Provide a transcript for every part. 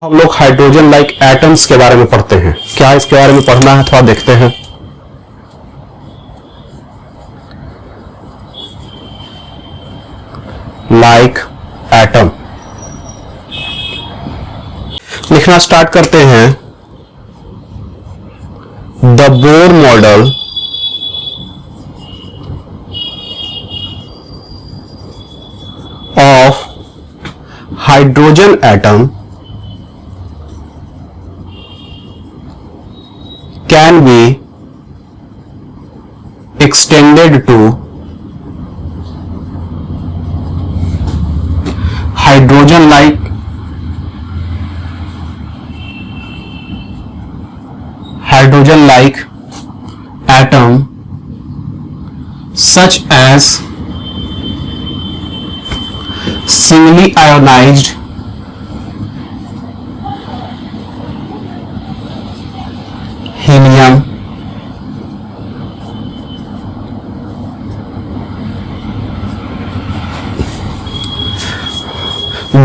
हम लोग hydrogen like atoms के बारे में पढ़ते हैं। क्या इसके बारे में पढ़ना है थोड़ा देखते हैं। लाइक एटम लिखना स्टार्ट करते हैं। The Bohr model of hydrogen atom can be extended to hydrogen like atom such as singly ionized helium,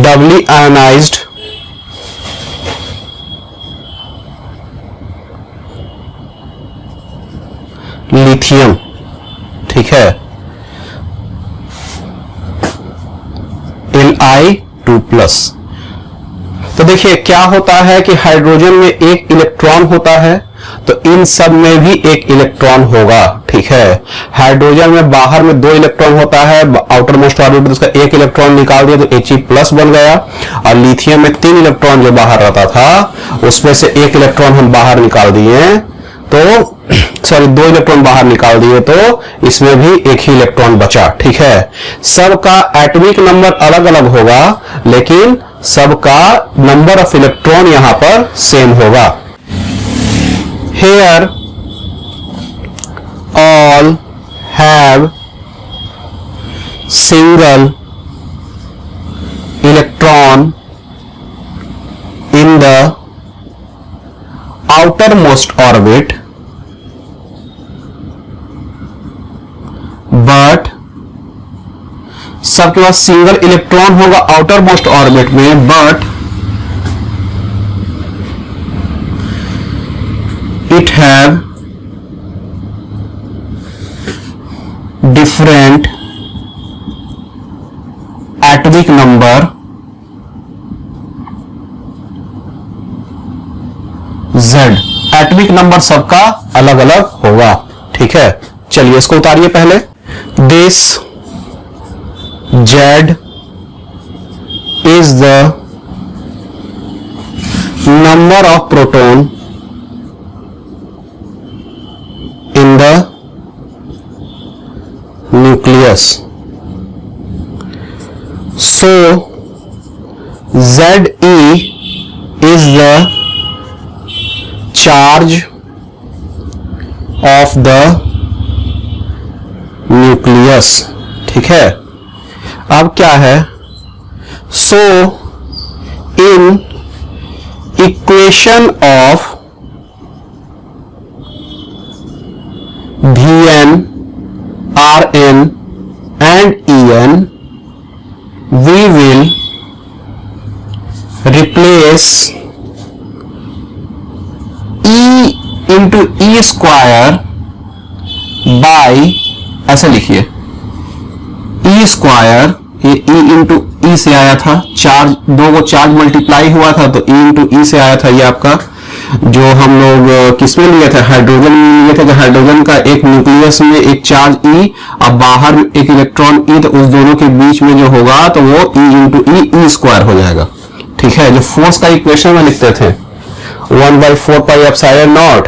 doubly ionized lithium. ठीक है, Li2+। तो देखिए क्या होता है कि हाइड्रोजन में एक इलेक्ट्रॉन होता है, तो इन सब में भी एक इलेक्ट्रॉन होगा। ठीक है, हाइड्रोजन में बाहर में 2 इलेक्ट्रॉन होता है, आउटर मोस्ट ऑर्बिटल उसका 1 इलेक्ट्रॉन निकाल दिया तो He+ बन गया। और लिथियम में 3 इलेक्ट्रॉन जो बाहर रहता था उसमें से 1 इलेक्ट्रॉन हम बाहर निकाल दिए, तो 2 इलेक्ट्रॉन बाहर निकाल दिए, तो इसमें भी 1 ही इलेक्ट्रॉन बचा। ठीक है, सबका एटॉमिक नंबर अलग अलग होगा लेकिन सबका नंबर ऑफ इलेक्ट्रॉन यहां पर सेम होगा। Here all have single electron in the outermost orbit, but सबके पास सिंगल इलेक्ट्रॉन होगा आउटर मोस्ट ऑर्बिट में, but it have different atomic number Z। Atomic number सबका अलग अलग होगा। ठीक है, चलिए इसको उतारिए पहले। This Z is the number of proton in the nucleus. So Ze is the charge of the nucleus। ठीक है, अब क्या है, so in equation of Vn, Rn and En, we will replace E into E square by, ऐसे लिखिए, E square, ये E into E से आया था, चार्ज 2 को चार्ज मल्टीप्लाई हुआ था तो E इंटू E से आया था। ये आपका जो हम लोग किसमें लिए थे, हाइड्रोजन में लिए थे। हाइड्रोजन का एक न्यूक्लियस में एक चार्ज E और बाहर एक इलेक्ट्रॉन E, तो उस दोनों के बीच में जो होगा तो वो E इंटू E स्क्वायर हो जाएगा। ठीक है, जो फोर्स का इक्वेशन में लिखते थे 1/4πε0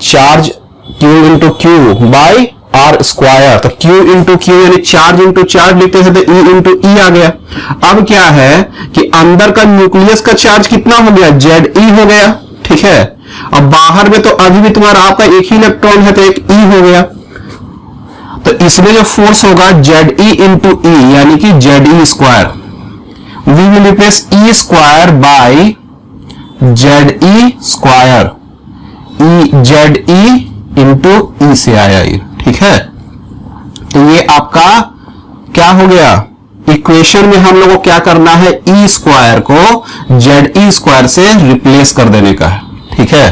charge Q into Q by R square, तो Q इंटू Q यानी चार्ज इंटू चार्ज लिखते थे तो E इंटू E आ गया। अब क्या है कि अंदर का न्यूक्लियस का चार्ज कितना हो गया, Ze हो गया। ठीक है, अब बाहर में तो अभी भी तुम्हारा आपका एक ही इलेक्ट्रॉन है तो एक E हो गया, तो इसमें जो फोर्स होगा Ze इंटू E यानी कि Ze square. We will replace E square by Ze square, Ze into E से आया ये। ठीक है, तो ये आपका क्या हो गया, इक्वेशन में हम लोग को क्या करना है, ई स्क्वायर को जेड ई स्क्वायर से रिप्लेस कर देने का है, ठीक है।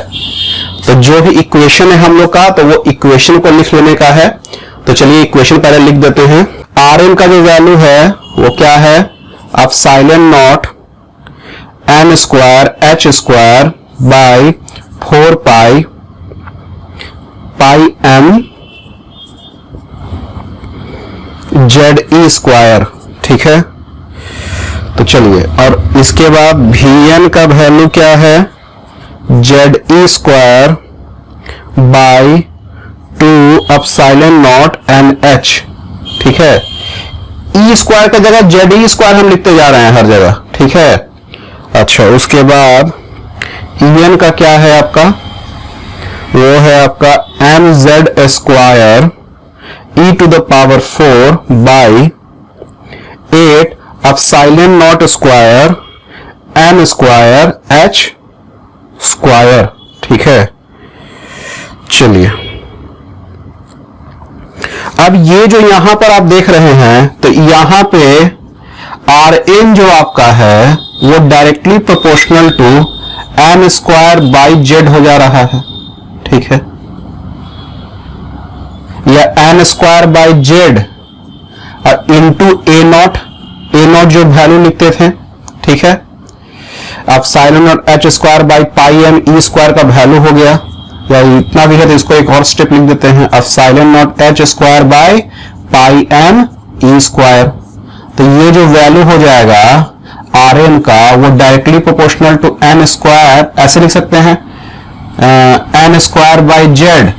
तो जो भी इक्वेशन है हम लोग का, तो वो इक्वेशन को लिख लेने का है। तो चलिए इक्वेशन पहले लिख देते हैं। आर एन का जो वैल्यू है वो क्या है, epsilon naught N square H square by 4 pi M Z E square, ठीक है। तो चलिए, और इसके बाद वी एन का वैल्यू क्या है, Z E square by 2 epsilon naught N H, ठीक है। ई स्क्वायर का जगह जेड ई स्क्वायर हम लिखते जा रहे हैं हर जगह, ठीक है। अच्छा, उसके बाद ई एन का क्या है आपका, वो है आपका M Z square E to the power 4 by 8 epsilon naught square N square H square, ठीक है। चलिए, अब ये जो यहां पर आप देख रहे हैं, तो यहां पे आर एन जो आपका है वो directly proportional to N square by Z हो जा रहा है, ठीक है। या एन स्क्वायर बाई जेड और इंटू ए नॉट जो वैल्यू लिखते थे, ठीक है। Epsilon naught H square by pi M E square का वैल्यू हो गया, या इतना भी है तो इसको एक और स्टेप लिख देते हैं, epsilon naught H square by pi M E square. तो ये जो वैल्यू हो जाएगा आर एन का, वो directly proportional to N square, ऐसे लिख सकते हैं, N square by Z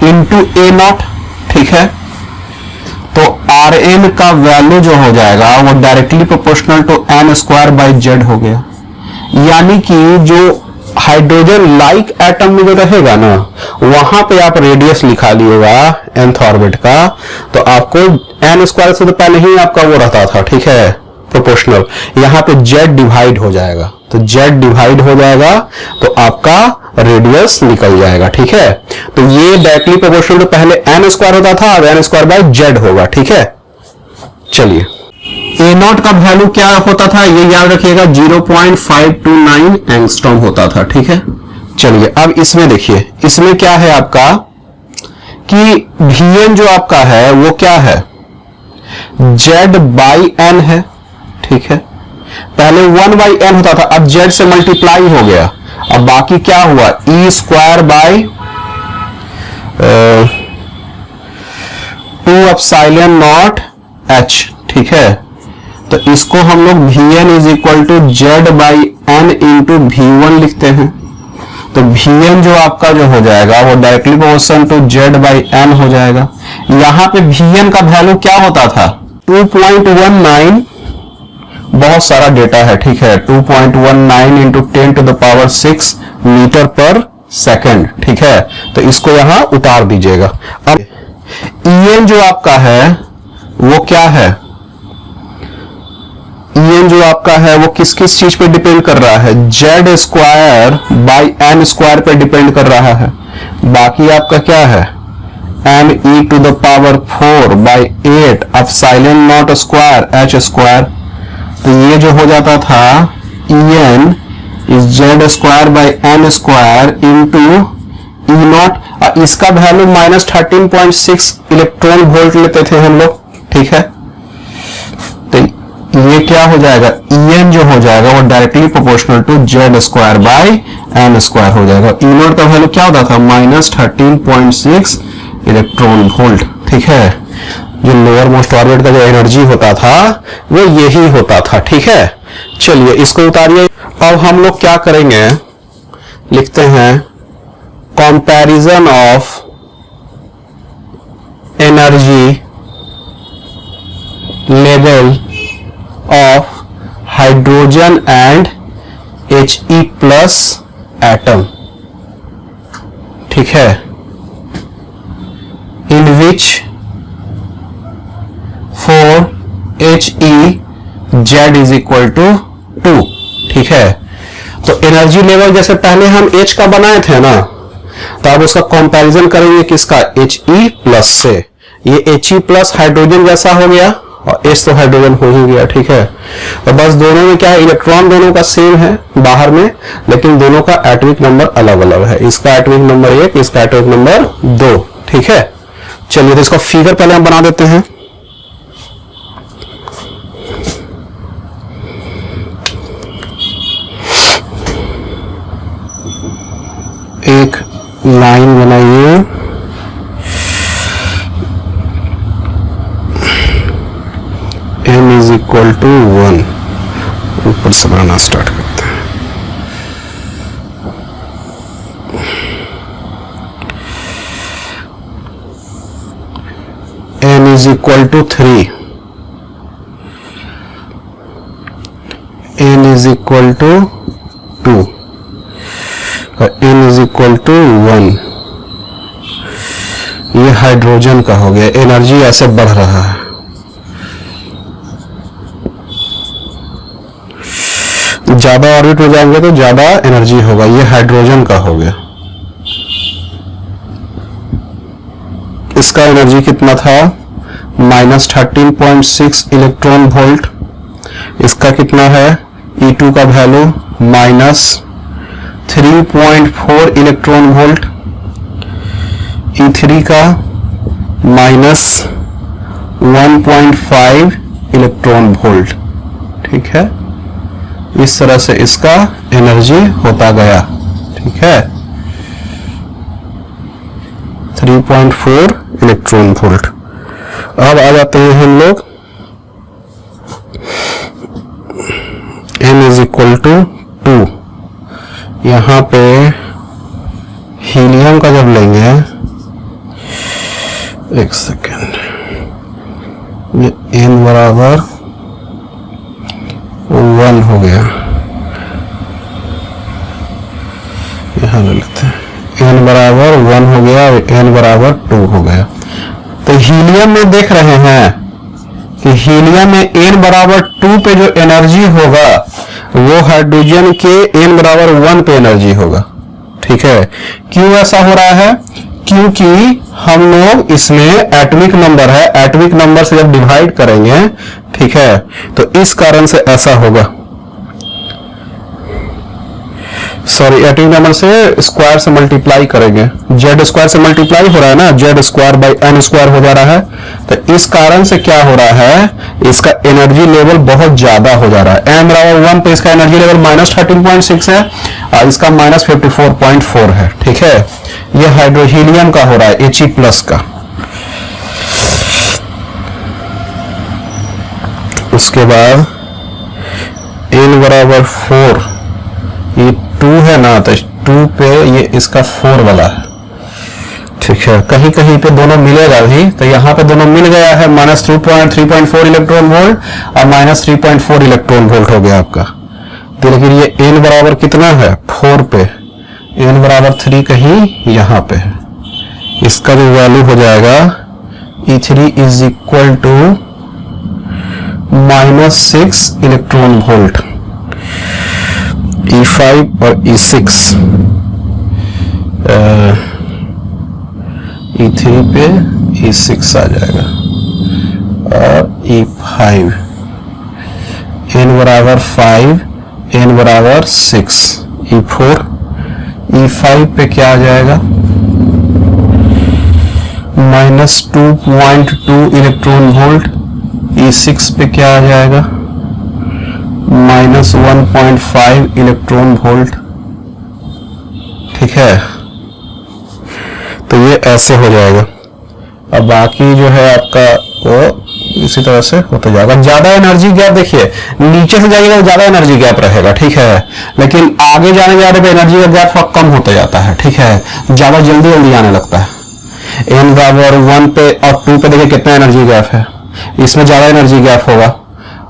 into A naught, ठीक है। तो आर एन का वैल्यू जो हो जाएगा वो directly proportional to N square by Z हो गया। यानी कि जो हाइड्रोजन लाइक एटम में जो रहेगा ना, वहां पे आप रेडियस लिखा लिएगा nth ऑर्बिट का, तो आपको एन स्क्वायर से तो पहले ही आपका वो रहता था, ठीक है, प्रोपोर्शनल। यहां पे जेड डिवाइड हो जाएगा, तो जेड डिवाइड हो जाएगा तो आपका रेडियस निकल जाएगा, ठीक है। तो ये डायरेक्टली प्रोपोर्शनल तो पहले एन स्क्वायर होता था, अब एन स्क्वायर बाय जेड होगा, ठीक है। चलिए, ए नॉट का वैल्यू क्या होता था, ये याद रखिएगा, 0.529 एंगस्ट्रॉम होता था, ठीक है। चलिए, अब इसमें देखिए, इसमें क्या है आपका कि Vn जो आपका है वो क्या है, Z बाई एन है, ठीक है। पहले 1 बाई एन होता था, अब Z से मल्टीप्लाई हो गया, अब बाकी क्या हुआ, E square by 2 epsilon naught H, ठीक है। तो इसको हम लोग Vn is equal to Z by N into V1 लिखते हैं। तो Vn जो आपका जो हो जाएगा वो directly proportional to Z by N हो जाएगा। यहां पे Vn का वैल्यू क्या होता था, 2.19, बहुत सारा डेटा है, ठीक है, 2.19 into 10 to the power 6 metre पर सेकेंड, ठीक है। तो इसको यहां उतार दीजिएगा। अब En जो आपका है वो क्या है, En जो आपका है वो किस किस चीज पे डिपेंड कर रहा है, Z square by N square पे डिपेंड कर रहा है। बाकी आपका क्या है, M E to the power 4 by 8 epsilon naught square H square. तो ये जो हो जाता था En is Z square by N square into E naught, इसका वैल्यू -13.6 इलेक्ट्रॉन वोल्ट लेते थे हम लोग, ठीक है। तो ये क्या हो जाएगा, En जो हो जाएगा वो directly proportional to Z square by N square हो जाएगा। ई नॉट का वैल्यू क्या होता था, -13.6 इलेक्ट्रॉन वोल्ट, ठीक है। जो लोअर मोस्ट ऑर्बिट का जो एनर्जी होता था वो यही होता था, ठीक है। चलिए, इसको उतारिए। अब हम लोग क्या करेंगे, लिखते हैं comparison of energy level of hydrogen and He plus atom, ठीक है, in which for HeZ is equal to 2, ठीक है। तो एनर्जी लेवल जैसे पहले हम H का बनाए थे ना, तो अब उसका कंपैरिजन करेंगे किसका, He प्लस से। ये He प्लस हाइड्रोजन जैसा हो गया, और H तो हाइड्रोजन हो ही गया, ठीक है। और बस दोनों में क्या है, इलेक्ट्रॉन दोनों का सेम है बाहर में, लेकिन दोनों का एटॉमिक नंबर अलग अलग है। इसका एटॉमिक नंबर 1, इसका एटॉमिक नंबर 2, ठीक है। चलिए तो इसका फिगर पहले हम बना देते हैं। एक लाइन बनाइए, m इज इक्वल टू 1, ऊपर से बनाना स्टार्ट करते हैं। n is equal to 3, n is equal to 2 और n इज इक्वल टू 1। ये हाइड्रोजन का हो गया। एनर्जी ऐसे बढ़ रहा है। ज्यादा ऑर्बिट में जाएंगे तो ज्यादा एनर्जी होगा। ये हाइड्रोजन का हो गया। इसका एनर्जी कितना था, -13.6 इलेक्ट्रॉन वोल्ट। इसका कितना है, E2 का वैल्यू -3.4 इलेक्ट्रॉन वोल्ट। E3 का -1.5 इलेक्ट्रॉन वोल्ट, ठीक है। इस तरह से इसका एनर्जी होता गया, ठीक है। 3.4 इलेक्ट्रॉन वोल्ट। अब आ जाते हैं हम लोग n इज इक्वल टू 2। यहां पे हीलियम का जब लेंगे, एक सेकेंड, ये n बराबर 1 हो गया। यहां ले लेते हैं, n बराबर 1 हो गया और n बराबर 2 हो गया। तो हीलियम में देख रहे हैं कि हीलियम में n बराबर 2 पे जो एनर्जी होगा वो हाइड्रोजन के n बराबर 1 पे एनर्जी होगा, ठीक है। क्यों ऐसा हो रहा है, क्योंकि हम लोग इसमें एटॉमिक नंबर है, एटॉमिक नंबर से जब डिवाइड करेंगे, ठीक है, तो इस कारण से ऐसा होगा। सॉरी, एटॉमिक नंबर से स्क्वायर से मल्टीप्लाई करेंगे, जेड स्क्वायर से मल्टीप्लाई हो रहा है ना, Z square by N square हो जा रहा है। तो इस कारण से क्या हो रहा है, इसका एनर्जी लेवल बहुत ज्यादा हो जा रहा है। m बराबर 1 पे इसका एनर्जी लेवल -13.6 है और इसका -54.4 है, ठीक है। यह हाइड्रोहीलियम का हो रहा है, He+ का। उसके बाद n बराबर 4, ये 2 है ना, तो 2 पे ये इसका 4 वाला है, ठीक है। कहीं कहीं पे दोनों मिलेगा भी, तो यहाँ पे दोनों मिल गया है। -3.4 इलेक्ट्रॉन वोल्ट और -3.4 इलेक्ट्रॉन वोल्ट हो गया आपका। तो लेकिन ये n बराबर कितना है, 4 पे, n बराबर 3 कहीं यहाँ पे है। इसका जो वैल्यू हो जाएगा, E3 is equal to -6 electron volt. E5 और E6, E3 पे E6 आ जाएगा और E5, n बराबर 5, n बराबर 6, E4, E5 पे क्या आ जाएगा, -2.2 इलेक्ट्रॉन वोल्ट। E6 पे क्या आ जाएगा, -1.5 इलेक्ट्रॉन वोल्ट, ठीक है। तो ये ऐसे हो जाएगा। अब बाकी जो है आपका वो इसी तरह से होता जाएगा। ज्यादा एनर्जी गैप देखिए, नीचे से जाएगा तो ज्यादा एनर्जी गैप रहेगा, ठीक है, लेकिन आगे जाने जा रहे पे एनर्जी का गैप थोड़ा कम होता जाता है, ठीक है, ज्यादा जल्दी जल्दी आने लगता है। n बराबर 1 पे और 2 पे देखिए कितना एनर्जी गैप है, इसमें ज्यादा एनर्जी गैप होगा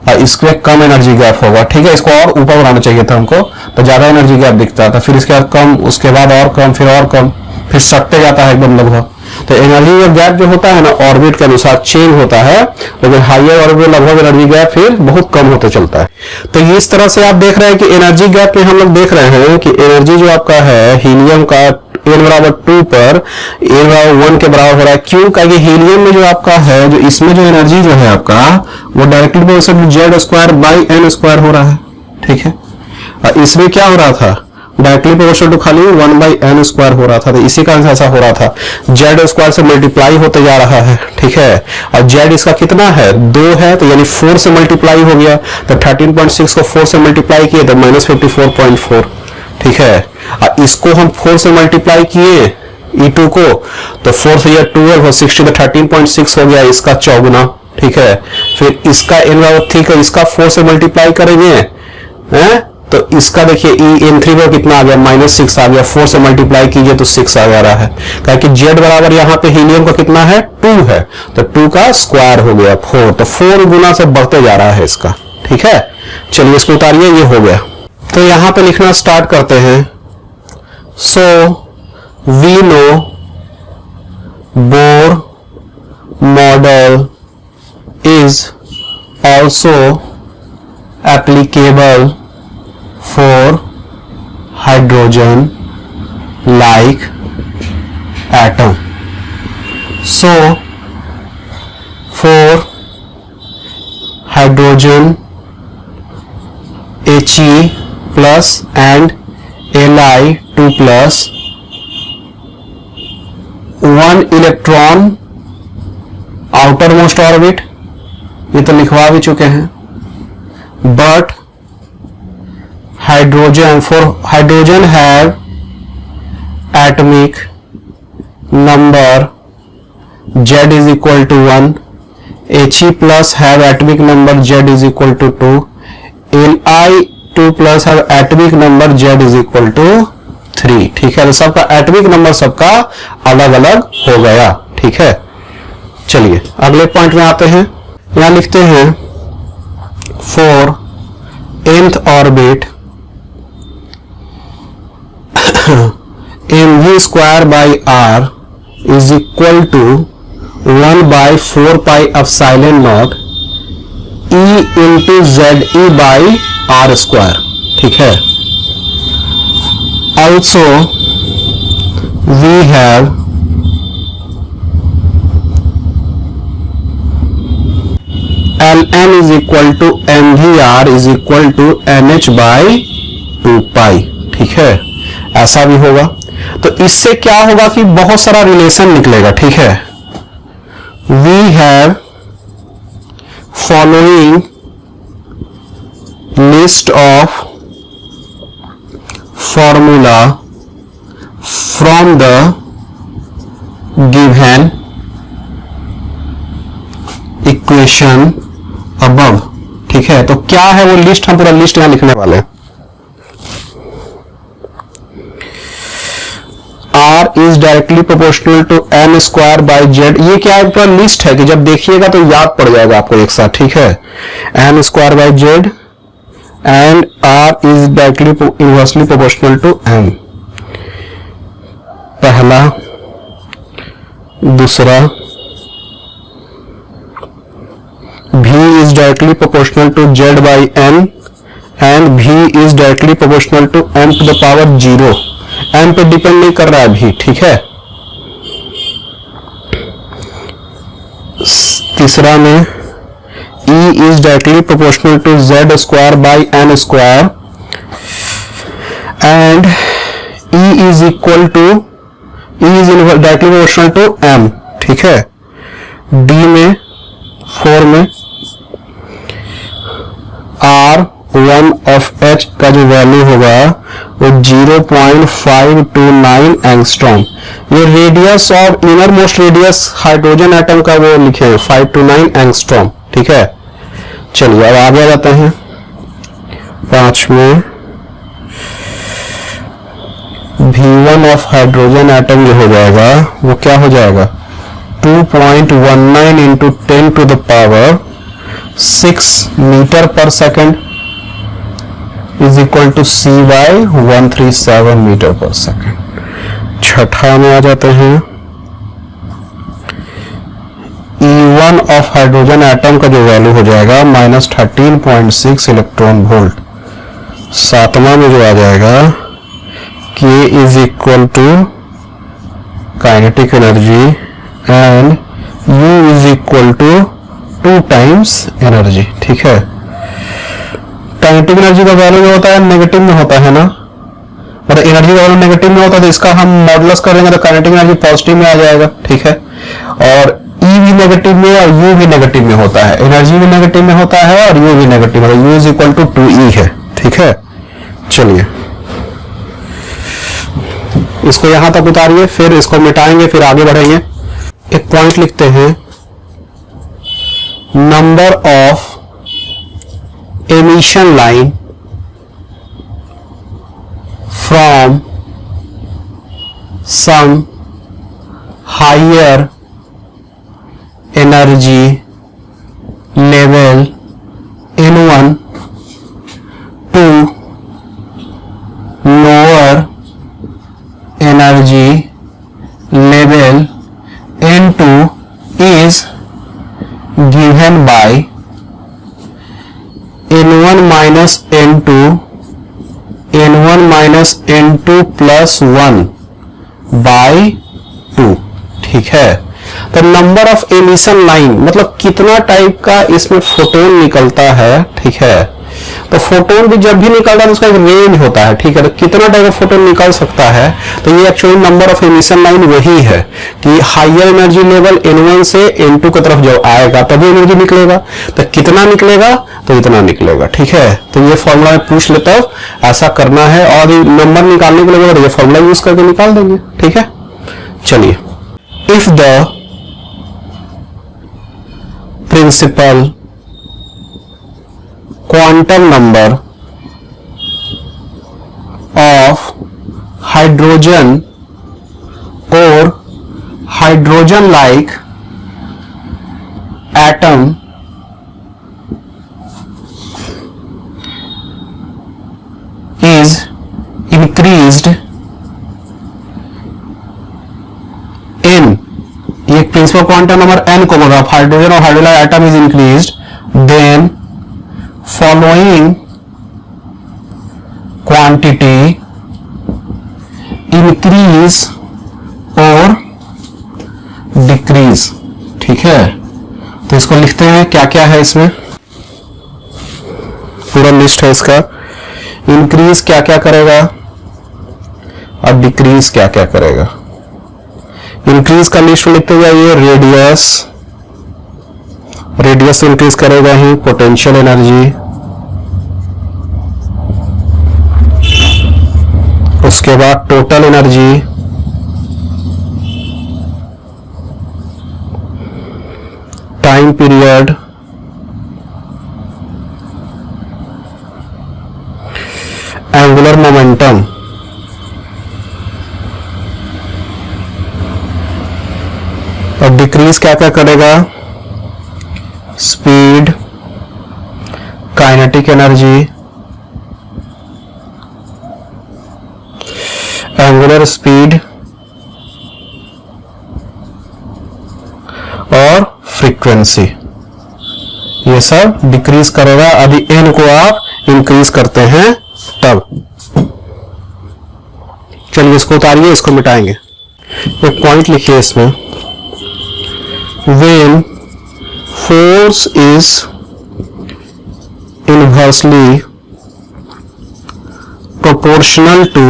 और इसमें कम एनर्जी गैप होगा, ठीक है। इसको और ऊपर बढ़ाना चाहिए था हमको, तो ज्यादा एनर्जी गैप दिखता था, फिर इसके बाद कम, उसके बाद और कम, फिर और कम, फिर सटते जाता है एकदम लगभग। तो एनर्जी गैप जो होता है ना, ऑर्बिट के अनुसार चेंज होता है, लेकिन हायर ऑर्बिट में लगभग एनर्जी गैप फिर बहुत कम होते चलता है। तो इस तरह से आप देख रहे हैं कि एनर्जी गैप में हम लोग देख रहे हैं कि एनर्जी जो आपका है हीलियम का n बराबर 2 पर n बराबर 1 के बराबर हो रहा है। क्यों? क्योंकि हीलियम में जो आपका है, जो इसमें जो एनर्जी जो है आपका, वो directly proportional Z square by N square हो रहा है। ठीक है, और इसमें क्या हो रहा था? डायरेक्टली प्रोपोर्शनल टू खाली 1 बाई एन स्क्वायर हो रहा था। तो इसी कारण से ऐसा हो रहा था, जेड स्क्वायर से मल्टीप्लाई होते जा रहा है। ठीक है, और जेड इसका कितना है? 2 है, तो यानी 4 से मल्टीप्लाई हो गया। तो 13.6 को 4 से मल्टीप्लाई किए तो -54.4। ठीक है, और इसको हम 4 से मल्टीप्लाई किए E2 को, तो 4 से यह 12 और 60 तो 13.6 हो गया, इसका 4 ठीक है, फिर इसका n बराबर 3 का इसका 4 से मल्टीप्लाई करेंगे हैं, तो इसका देखिए n3 को कितना आ गया? -6 आ गया। 4 से मल्टीप्लाई कीजिए तो 6 आ जा रहा है, क्योंकि z बराबर यहाँ पे हीलियम का कितना है? 2 है, तो 2 का स्क्वायर हो गया 4, तो 4 गुना से बढ़ते जा रहा है इसका। ठीक है, चलिए इसको उतारिए, ये हो गया। तो यहां पे लिखना स्टार्ट करते हैं। So we know Bohr model is also applicable for hydrogen like atom. So for hydrogen He plus and Li2 plus, one electron outermost orbit, ये तो लिखवा भी चुके हैं, but hydrogen have atomic number Z is equal to 1, He plus have atomic number Z is equal to 2, Li2 plus have atomic number Z is equal to 3। ठीक है, तो सबका एटॉमिक नंबर सबका अलग अलग हो गया। ठीक है, चलिए अगले पॉइंट में आते हैं। यहां लिखते हैं for nth orbit mv square by r is equal to 1 by 4 pi epsilon naught e into ze by r square। ठीक है, also we have ln is equal to mvr is equal to nh by 2 pi। ठीक है, ऐसा भी होगा। तो इससे क्या होगा कि बहुत सारा रिलेशन निकलेगा। ठीक है, we have following list of formula from the given equation above. ठीक है, तो क्या है वो लिस्ट? हम पूरा लिस्ट यहां लिखने वाले हैं। R is directly proportional to n square by z। ये क्या है? पूरा लिस्ट है कि जब देखिएगा तो याद पड़ जाएगा आपको एक साथ। ठीक है, n square by z and R is directly inversely proportional to m। पहला, दूसरा, V is directly proportional to z by n and V is directly proportional to m to the power 0। m पे depend नहीं कर रहा है भी। ठीक है, तीसरा में E is directly proportional to z square by n square and E is equal to E is directly proportional to m। ठीक है, D में 4 में R1 of H का जो वैल्यू होगा वो 0.529 एंगस्ट्रॉम। ये radius of inner most radius hydrogen atom का वो लिखे 529 एंगस्ट्रॉम। ठीक है, चलिए अब आगे जाते हैं। 5 में V1 ऑफ हाइड्रोजन एटम जो हो जाएगा वो क्या हो जाएगा? 2.19 into 10 to the power 6 metre पर second is equal to C by 137 metre पर सेकेंड। छठा में आ जाते हैं। E1 ऑफ हाइड्रोजन एटम का जो वैल्यू हो जाएगा -13.6 इलेक्ट्रॉन वोल्ट। सातवां में जो आ जाएगा K is equal to kinetic energy and U is equal to 2 times energy. ठीक है, काइनेटिक एनर्जी का वैल्यू जो होता है नेगेटिव में होता है ना, मतलब एनर्जी का वैल्यू नेगेटिव में होता है तो इसका हम मॉडुलस करेंगे तो काइनेटिक एनर्जी पॉजिटिव में आ जाएगा। ठीक है, और E भी नेगेटिव में और U भी नेगेटिव में होता है, एनर्जी भी नेगेटिव में होता है और U भी नेगेटिव में, U is equal to 2E है। ठीक है, चलिए इसको यहां तक उतारिए, फिर इसको मिटाएंगे, फिर आगे बढ़ेंगे। एक पॉइंट लिखते हैं, number of emission line from some higher energy level N1 to lower energy level N2 is given by N1 minus N2 plus 1 by 2। ठीक है, तो नंबर ऑफ एमिशन लाइन मतलब कितना टाइप का इसमें फोटोन निकलता है। ठीक है, तो फोटोन भी जब भी निकलता है तो उसका एक रेंज होता है। ठीक है, तो कितना टाइप का फोटोन निकल सकता है, तो ये actually number of emission line वही है कि हायर एनर्जी लेवल N1 से N2 की तरफ जब आएगा तभी एनर्जी निकलेगा, तो कितना निकलेगा, तो इतना निकलेगा। ठीक है, तो ये फॉर्मूला में पूछ लेता हूं, ऐसा करना है और नंबर निकालने के लिए तो ये फॉर्मूला यूज करके निकाल देंगे। ठीक है, चलिए, if the principal quantum number of hydrogen or hydrogen like atom is increased in, ये प्रिंसिपल क्वांटम नंबर n को बोला, हाइड्रोजन और hydrogen atom is increased, then following quantity increase or decrease। ठीक है, तो इसको लिखते हैं, क्या क्या है इसमें, पूरा लिस्ट है इसका। इंक्रीज क्या क्या करेगा और डिक्रीज क्या क्या करेगा। इंक्रीज का लिस्ट लिखते जाइए, रेडियस इंक्रीज करेगा ही, पोटेंशियल एनर्जी, उसके बाद total energy, time period, angular momentum, और डिक्रीज क्या क्या करेगा, speed, kinetic energy, angular speed और फ्रीक्वेंसी, ये सब डिक्रीज करेगा। अभी n को आप इंक्रीज करते हैं तब। चलिए इसको उतारिए, इसको मिटाएंगे। एक पॉइंट लिखिए इसमें, when force is inversely proportional to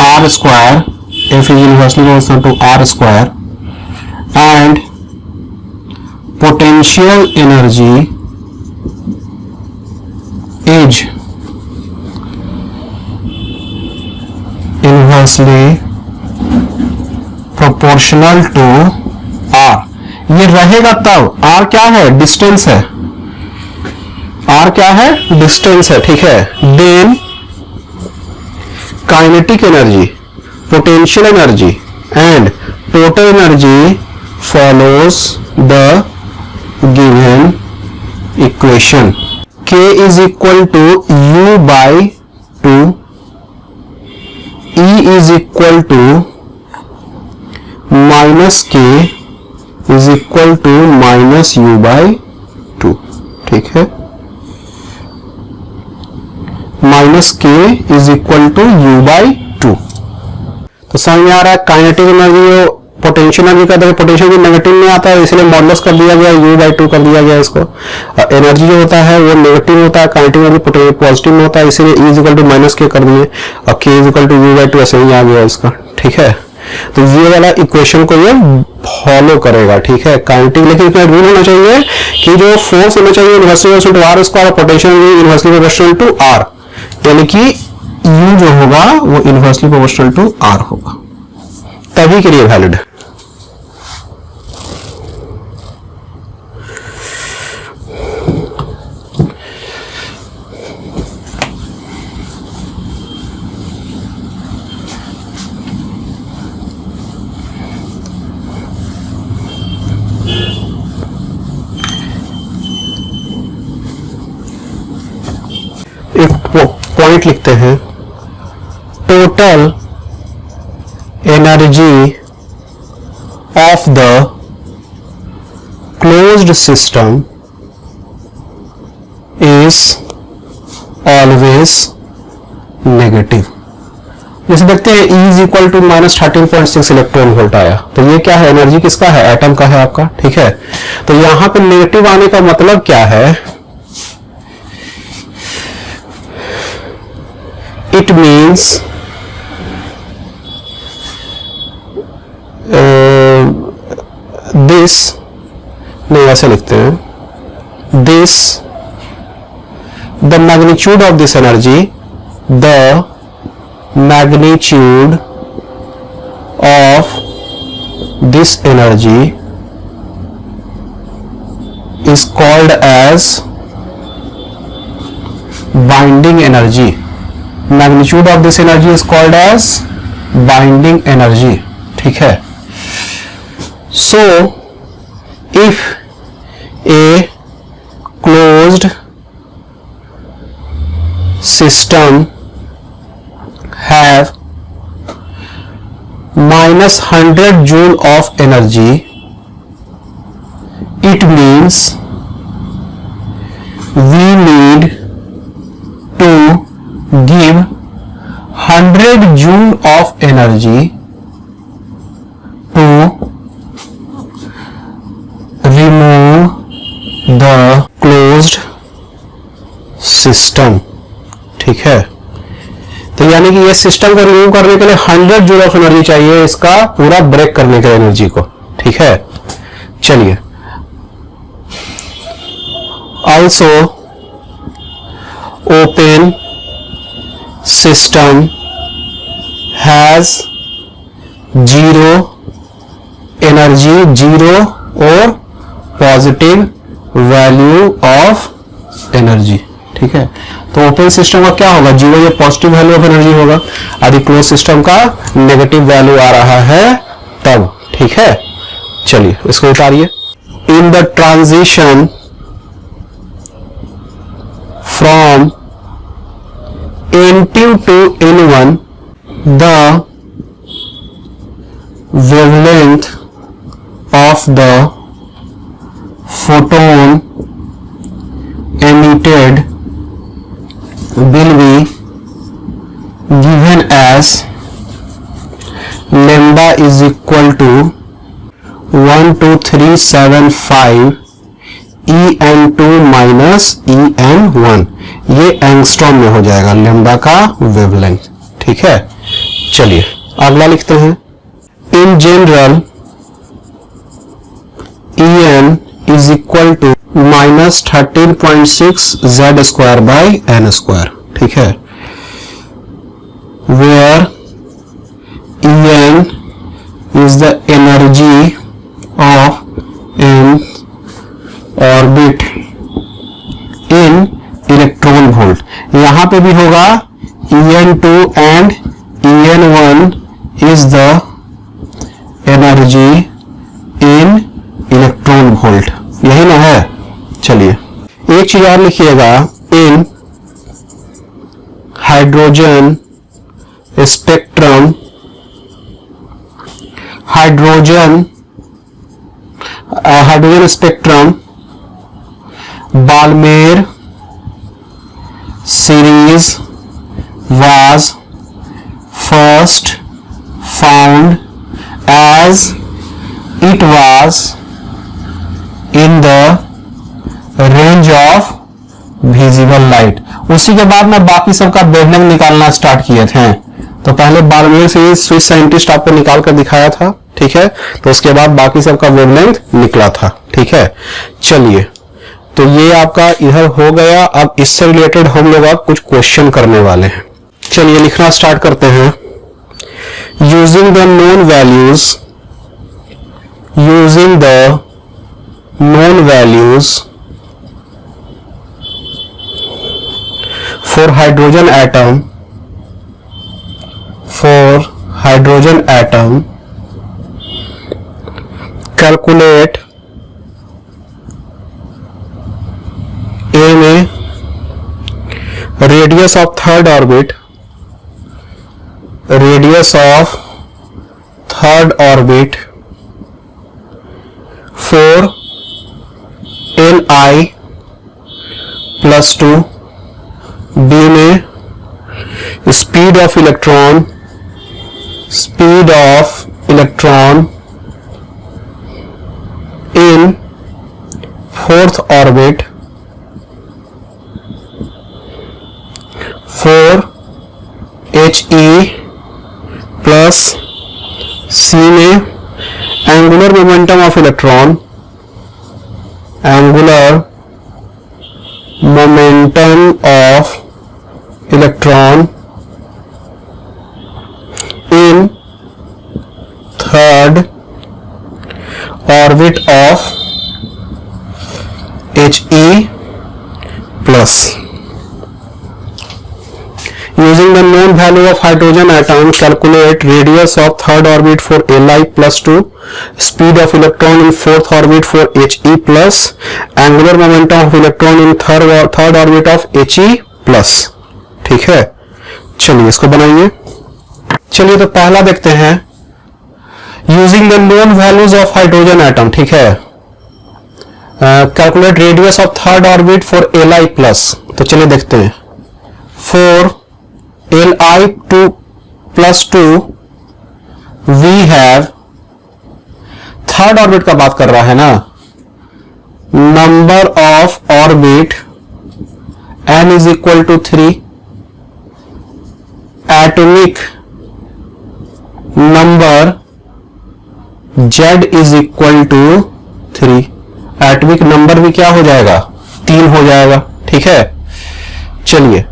r square, F is inversely proportional to r square, and potential energy is inversely proportional to r। ये रहेगा तब, r क्या है, डिस्टेंस है, r क्या है, डिस्टेंस है। ठीक है, then kinetic energy, potential energy and total energy follows the given equation. k is equal to u by 2, E is equal to minus k is equal to minus u by 2। ठीक है, minus k is equal to u by 2। तो समझ में आ रहा है kinetic energy potential energy का, देखो potential भी नेगेटिव में आता है इसलिए मॉडुलस कर दिया गया, U/2 कर दिया गया इसको। एनर्जी जो होता है वो नेगेटिव होता है, काइनेटिक एनर्जी पॉजिटिव में होता है, इसीलिए E = -K कर दिए और K = U/2 ऐसे ही आ गया इसका। ठीक है, तो ये वाला इक्वेशन को ये फॉलो करेगा। ठीक है, काइनेटिक, लेकिन इसमें रूल होना चाहिए कि जो फोर्स होना चाहिए इनवर्सली प्रोपोर्शनल टू R स्क्वायर और potential inversely proportional to R, यानी कि U जो होगा वो इनवर्सली प्रोपोर्शनल टू R होगा, तभी के लिए वैलिड है। एक पॉइंट लिखते हैं, total energy of the closed system is always negative. जैसे देखते हैं E = -13.6 इलेक्ट्रॉन वोल्ट आया, तो ये क्या है, एनर्जी किसका है, एटम का है आपका। ठीक है, तो यहां पे नेगेटिव आने का मतलब क्या है, it means this, नहीं ऐसे लिखते हैं, this the magnitude of this energy, the magnitude of this energy is called as binding energy. Magnitude of this energy is called as binding energy. ठीक है, so if a closed system have -100 joule of energy, it means we need to give 100 joule of energy to remove the closed system. ठीक है, तो यानी कि ये system को remove करने के लिए 100 जूल ऑफ एनर्जी चाहिए, इसका पूरा ब्रेक करने के एनर्जी को। ठीक है, चलिए, also open system has zero energy, zero और पॉजिटिव वैल्यू ऑफ एनर्जी। ठीक है, तो ओपन सिस्टम का क्या होगा, जीरो या पॉजिटिव वैल्यू ऑफ एनर्जी होगा, यदि क्लोज सिस्टम का नेगेटिव वैल्यू आ रहा है तब। ठीक है, चलिए इसको उतारिए। In the transition from N2 to N1, the wavelength of the photon emitted will be given as lambda is equal to 12375 En2 minus En1, ये एंगस्ट्रॉम में हो जाएगा लैम्बडा का वेवलेंथ। ठीक है, चलिए अगला लिखते हैं। In general En is equal to -13.6 Z²/n²। ठीक है, where En is the energy of an orbit in electron volt. यहां पे भी होगा En2 and En1 is the energy in electron volt, यही ना है। चलिए एक चीज और लिखिएगा, in hydrogen spectrum, hydrogen spectrum Balmer series was first found as it was in the range of visible light। उसी के बाद मैं बाकी सबका वेवलेंथ निकालना स्टार्ट किए थे। तो पहले बारहवीं से ही स्विस साइंटिस्ट आपको निकाल कर दिखाया था, ठीक है। तो उसके बाद बाकी सबका वेवलेंथ निकला था, ठीक है। चलिए, तो ये आपका इधर हो गया। अब इससे रिलेटेड हम लोग अब कुछ क्वेश्चन करने वाले हैं। चलिए लिखना स्टार्ट करते हैं। Using the known values, using the known values for hydrogen atom, calculate A में radius of third orbit for Li plus 2, B में speed of electron in fourth orbit for He plus C में angular momentum of electron in third orbit of He plus। Using the known value of hydrogen atom, calculate radius of third orbit for Li plus 2, speed of electron in fourth orbit for He plus, angular momentum of electron in third orbit of He plus। ठीक है, चलिए इसको बनाइए। चलिए तो पहला देखते हैं, using the known values of hydrogen atom, ठीक है। Calculate radius of third orbit for Li plus. तो चलिए देखते हैं। For Li2 plus 2 we have, third orbit का बात कर रहा है ना, number of orbit n is equal to 3, atomic number z is equal to 3, atomic number भी क्या हो जाएगा, 3 हो जाएगा, ठीक है। चलिए,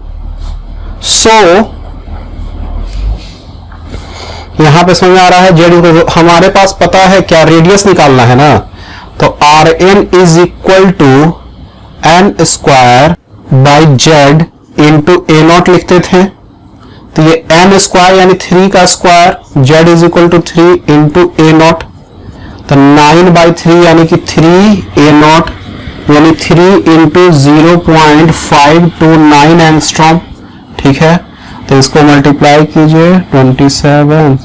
यहां पे समझ आ रहा है जेड, हमारे पास पता है क्या, रेडियस निकालना है ना। तो Rn is equal to N square by Z into A naught लिखते थे। तो ये एन स्क्वायर यानी 3 का square, Z is equal to 3 into A naught. तो 9/3 यानी कि 3 ए नॉट यानी 3 इंटू 0.529 एंगस्ट्रॉम, ठीक है। तो इसको मल्टीप्लाई कीजिए 27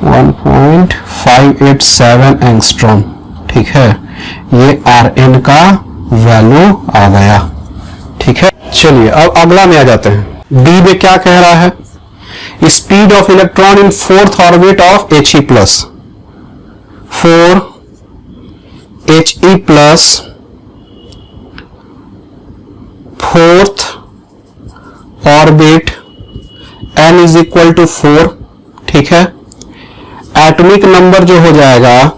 1.587 एंगस्ट्रॉम, ठीक है। ये Rn का वैल्यू आ गया, ठीक है। चलिए अब अगला में आ जाते हैं। डी में क्या कह रहा है, speed of electron in fourth orbit of He plus, for He plus fourth orbit n is equal to 4, ठीक है। एटॉमिक नंबर जो हो जाएगा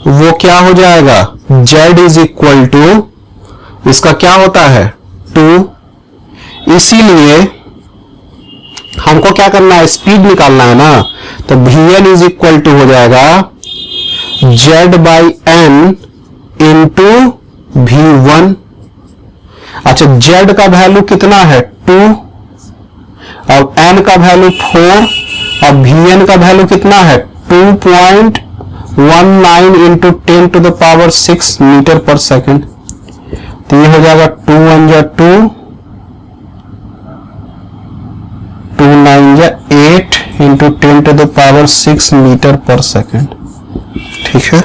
वो क्या हो जाएगा, z इज इक्वल टू, इसका क्या होता है 2। इसीलिए हमको क्या करना है, स्पीड निकालना है ना। तो Vn इज इक्वल टू हो जाएगा z by n into V1। अच्छा, z का वैल्यू कितना है 2, अब n का वैल्यू 4, अब Vn का वैल्यू कितना है 2.19 into 10 to the power 6 metre पर सेकेंड। तो ये हो जाएगा 2 1 जा 2, 2 9 जा 8 into 10 to the power 6 metre पर सेकेंड, ठीक है।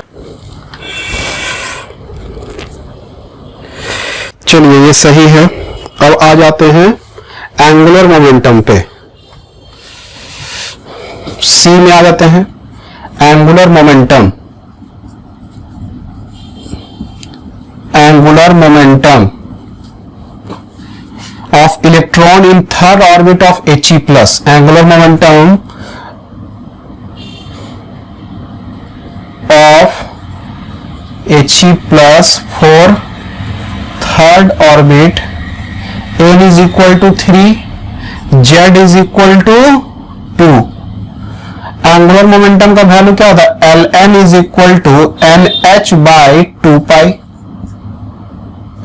चलिए ये सही है। अब आ जाते हैं एंगुलर मोमेंटम पे, सी में आ जाते हैं। Angular momentum, angular momentum of electron in third orbit of He plus, angular momentum of He plus for third orbit, n is equal to 3, z is equal to 2। Angular momentum का value क्या होता है? ln is equal to nh by 2 पाई।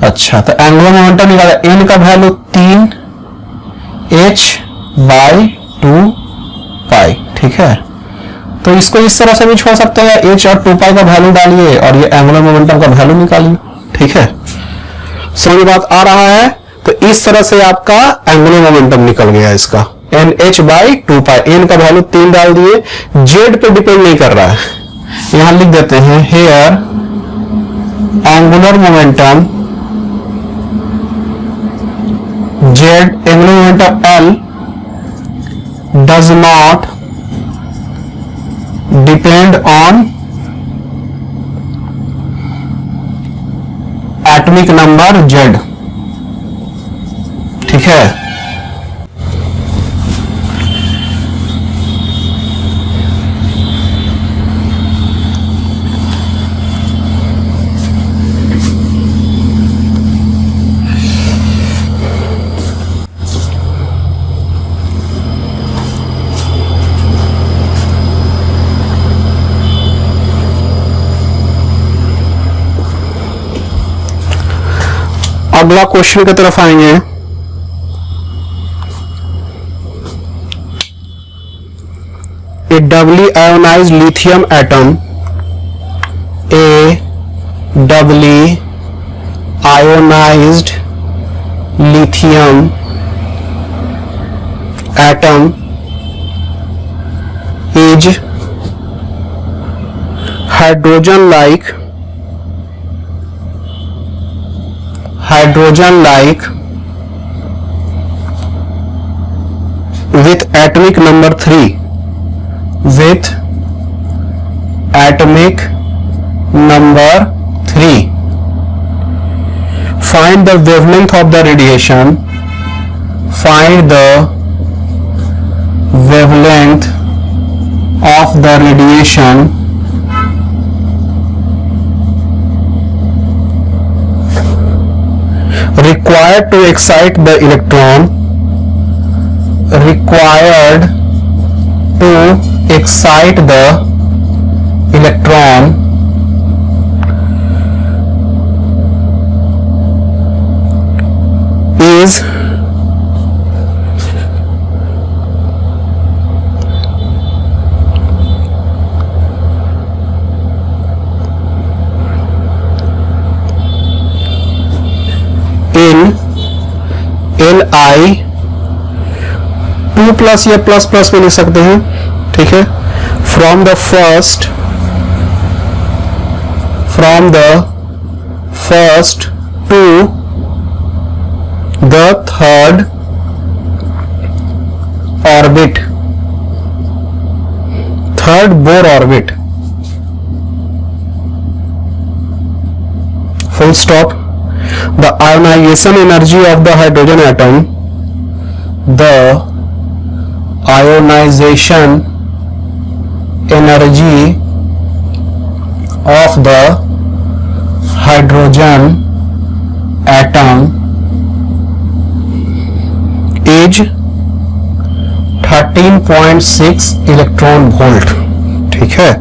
अच्छा, तो angular momentum निकाला, n का value 3 h by 2 पाई। ठीक है, तो इसको इस तरह से भी छोड़ सकते हैं, h और 2 पाई का वैल्यू डालिए और ये एंगुलर मोमेंटम का वैल्यू निकालिए। ठीक है, समझ बात आ रहा है? तो इस तरह से आपका एंगुलर मोमेंटम निकल गया इसका, nh बाई 2 पाई। n का वैल्यू 3 डाल दिए, z पे डिपेंड नहीं कर रहा है, यहां लिख देते हैं here angular momentum z, angular momentum L does not depend on atomic number Z। ठीक है, अगला क्वेश्चन की तरफ आएंगे। A doubly ionised lithium atom, a doubly ionised lithium atom is hydrogen like with atomic number 3, with atomic number 3, find the wavelength of the radiation, find the wavelength of the radiation required to excite the electron, required to excite the electron is Li 2 plus या plus plus में लिख सकते हैं। ठीक है, from the first to the third orbit, third Bohr orbit, full stop. The ionization energy of the hydrogen atom, the ionization energy of the hydrogen atom is 13.6 electron volt. ठीक है,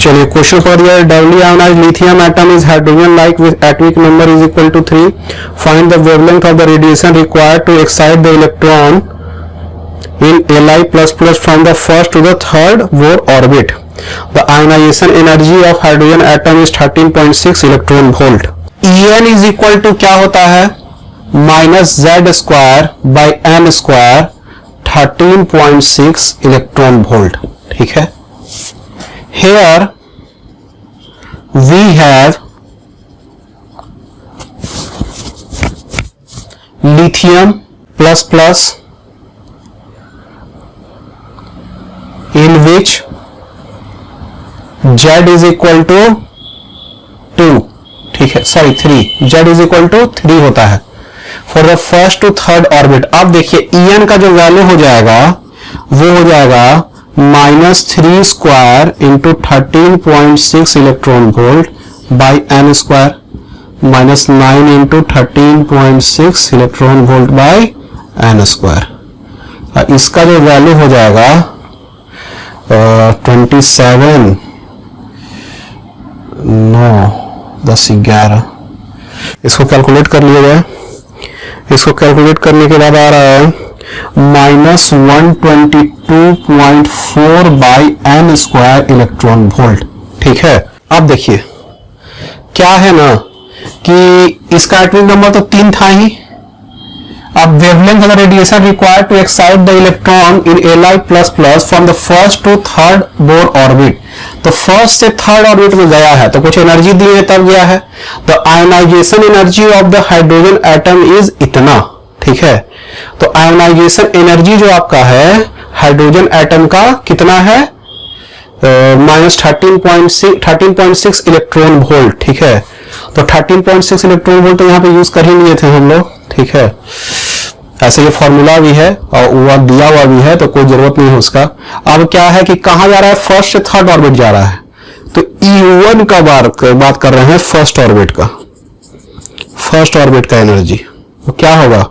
चलिए question पढ़ दिया। Doubly ionised lithium atom is hydrogen like with atomic number is equal to 3, find the wavelength of the radiation required to excite the electron in Li++ from the first to the third Bohr orbit. The ionization energy of hydrogen atom is 13.6 electron volt. En is equal to क्या होता है? -z²/n² 13.6 electron volt. ठीक है, here we have lithium plus plus in which z is equal to 2, ठीक है, sorry 3, z is equal to 3 होता है for the first to third orbit. अब देखिए En का जो वैल्यू हो जाएगा वो हो जाएगा -3 square into 13.6 electron volt by n square, -9 into 13.6 electron volt by n square. इसका जो वैल्यू हो जाएगा 27, 9, 10, 11, इसको कैलकुलेट कर लिया जाए। इसको कैलकुलेट करने के बाद आ रहा है -122.4 by n square electron volt, ठीक है। अब देखिए क्या है ना कि इसका एटॉमिक नंबर तो 3 था ही। अब wavelength of the radiation required to excite the electron in Li++ from the first to third Bohr orbit, तो फर्स्ट से थर्ड ऑर्बिट में गया है तो कुछ एनर्जी दी है तब गया है। The ionization energy of the hydrogen atom is इतना, ठीक है। तो आयोनाइजेशन एनर्जी जो आपका है हाइड्रोजन एटम का कितना है, -13.6 इलेक्ट्रॉन वोल्ट, ठीक है। तो 13.6 इलेक्ट्रॉन वोल्ट तो यहां पे यूज कर ही लिए थे हम लोग, ठीक है। ऐसे ये फॉर्मूला भी है और वो दिया हुआ भी है तो कोई जरूरत नहीं है उसका। अब क्या है कि कहां जा रहा है, फर्स्ट से थर्ड ऑर्बिट जा रहा है, तो E1 का बात कर रहे हैं फर्स्ट ऑर्बिट का। फर्स्ट ऑर्बिट का एनर्जी तो क्या होगा,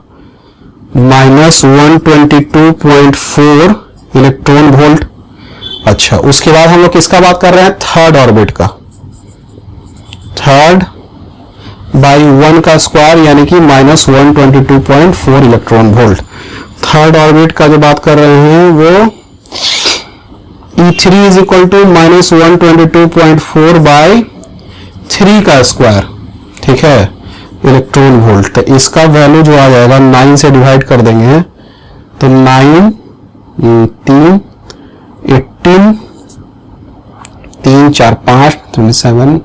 -122.4 इलेक्ट्रॉन वोल्ट। अच्छा, उसके बाद हम लोग किसका बात कर रहे हैं, थर्ड ऑर्बिट का। थर्ड बाई 1 का स्क्वायर यानी कि -122.4 इलेक्ट्रॉन वोल्ट। थर्ड ऑर्बिट का जो बात कर रहे हैं वो E3 is equal to -122.4 by 3 का स्क्वायर, ठीक है, इलेक्ट्रॉन वोल्ट। तो इसका वैल्यू जो आ जाएगा 9 से डिवाइड कर देंगे तो 9, 3, 18, 3, 4, 5, 27,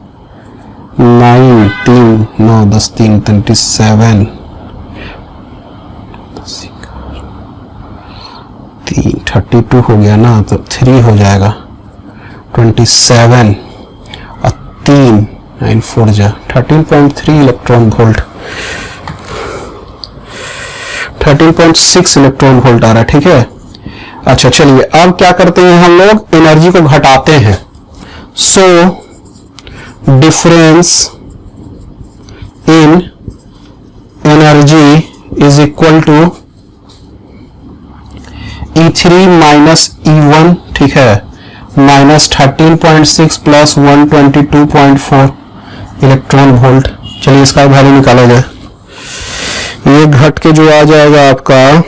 9, 3, 9, 10, 3, 27, 32 हो गया ना, तो 3 हो जाएगा 27 और 3, 9, 4 जा 13.3 इलेक्ट्रॉन वोल्ट, 13.6 इलेक्ट्रॉन वोल्ट आ रहा है, ठीक है। अच्छा चलिए अब क्या करते हैं हम लोग, एनर्जी को घटाते हैं। So difference in energy is equal to E3 minus E1, ठीक है, -13.6 प्लस 122.4 इलेक्ट्रॉन वोल्ट। चलिए इसका वैल्यू निकाला जाए। ये घट के जो आ जाएगा आपका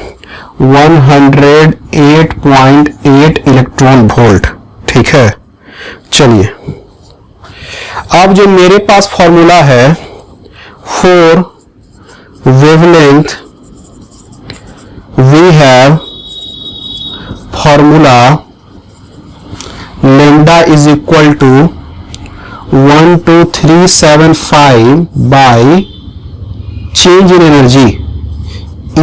108.8 इलेक्ट्रॉन वोल्ट, ठीक है। चलिए अब जो मेरे पास फॉर्मूला है for wavelength, we have formula lambda is equal to 12375 by change in energy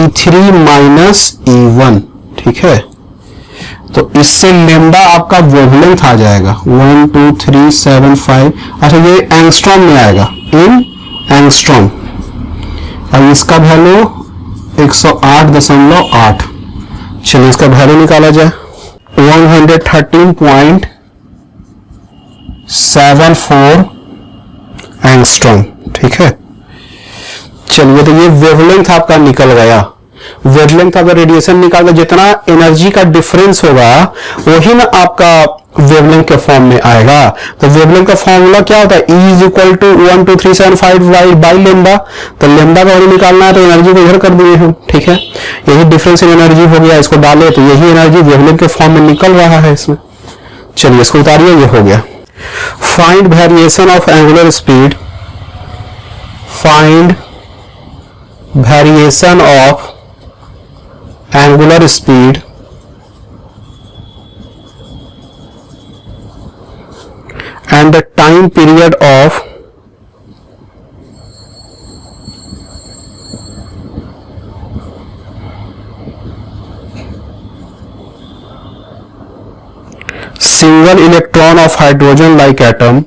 E3 minus E1, ठीक है। तो इससे लेम्डा आपका वेवलेंथ आ जाएगा 12375। अच्छा ये एंगस्ट्रॉम में आएगा, इन एंगस्ट्रॉम, और इसका वैल्यू 108.8। चलिए इसका वैल्यू निकाला जाए, 113.74 एंगस्ट्रॉम, ठीक है। चलिए तो ये वेवलेंथ आपका निकल गया। वेवलेंथ का रेडिएशन निकालकर जितना एनर्जी का डिफरेंस होगा वही ना आपका वेवलेंथ के फॉर्म में आएगा। तो वेवलेंथ का फॉर्मूला क्या होता है, E is equal to 12375 by lambda. तो लेम्डा का वैल्यू निकालना है तो एनर्जी को इधर कर दिए हम, ठीक है। यही डिफरेंस इन एनर्जी हो गया, इसको डाले तो यही एनर्जी वेवलेंथ के फॉर्म में निकल रहा है इसमें। चलिए इसको उतारिए, ये हो गया। Find variation of angular speed, find variation of angular speed and the time period of single electron of hydrogen like atom,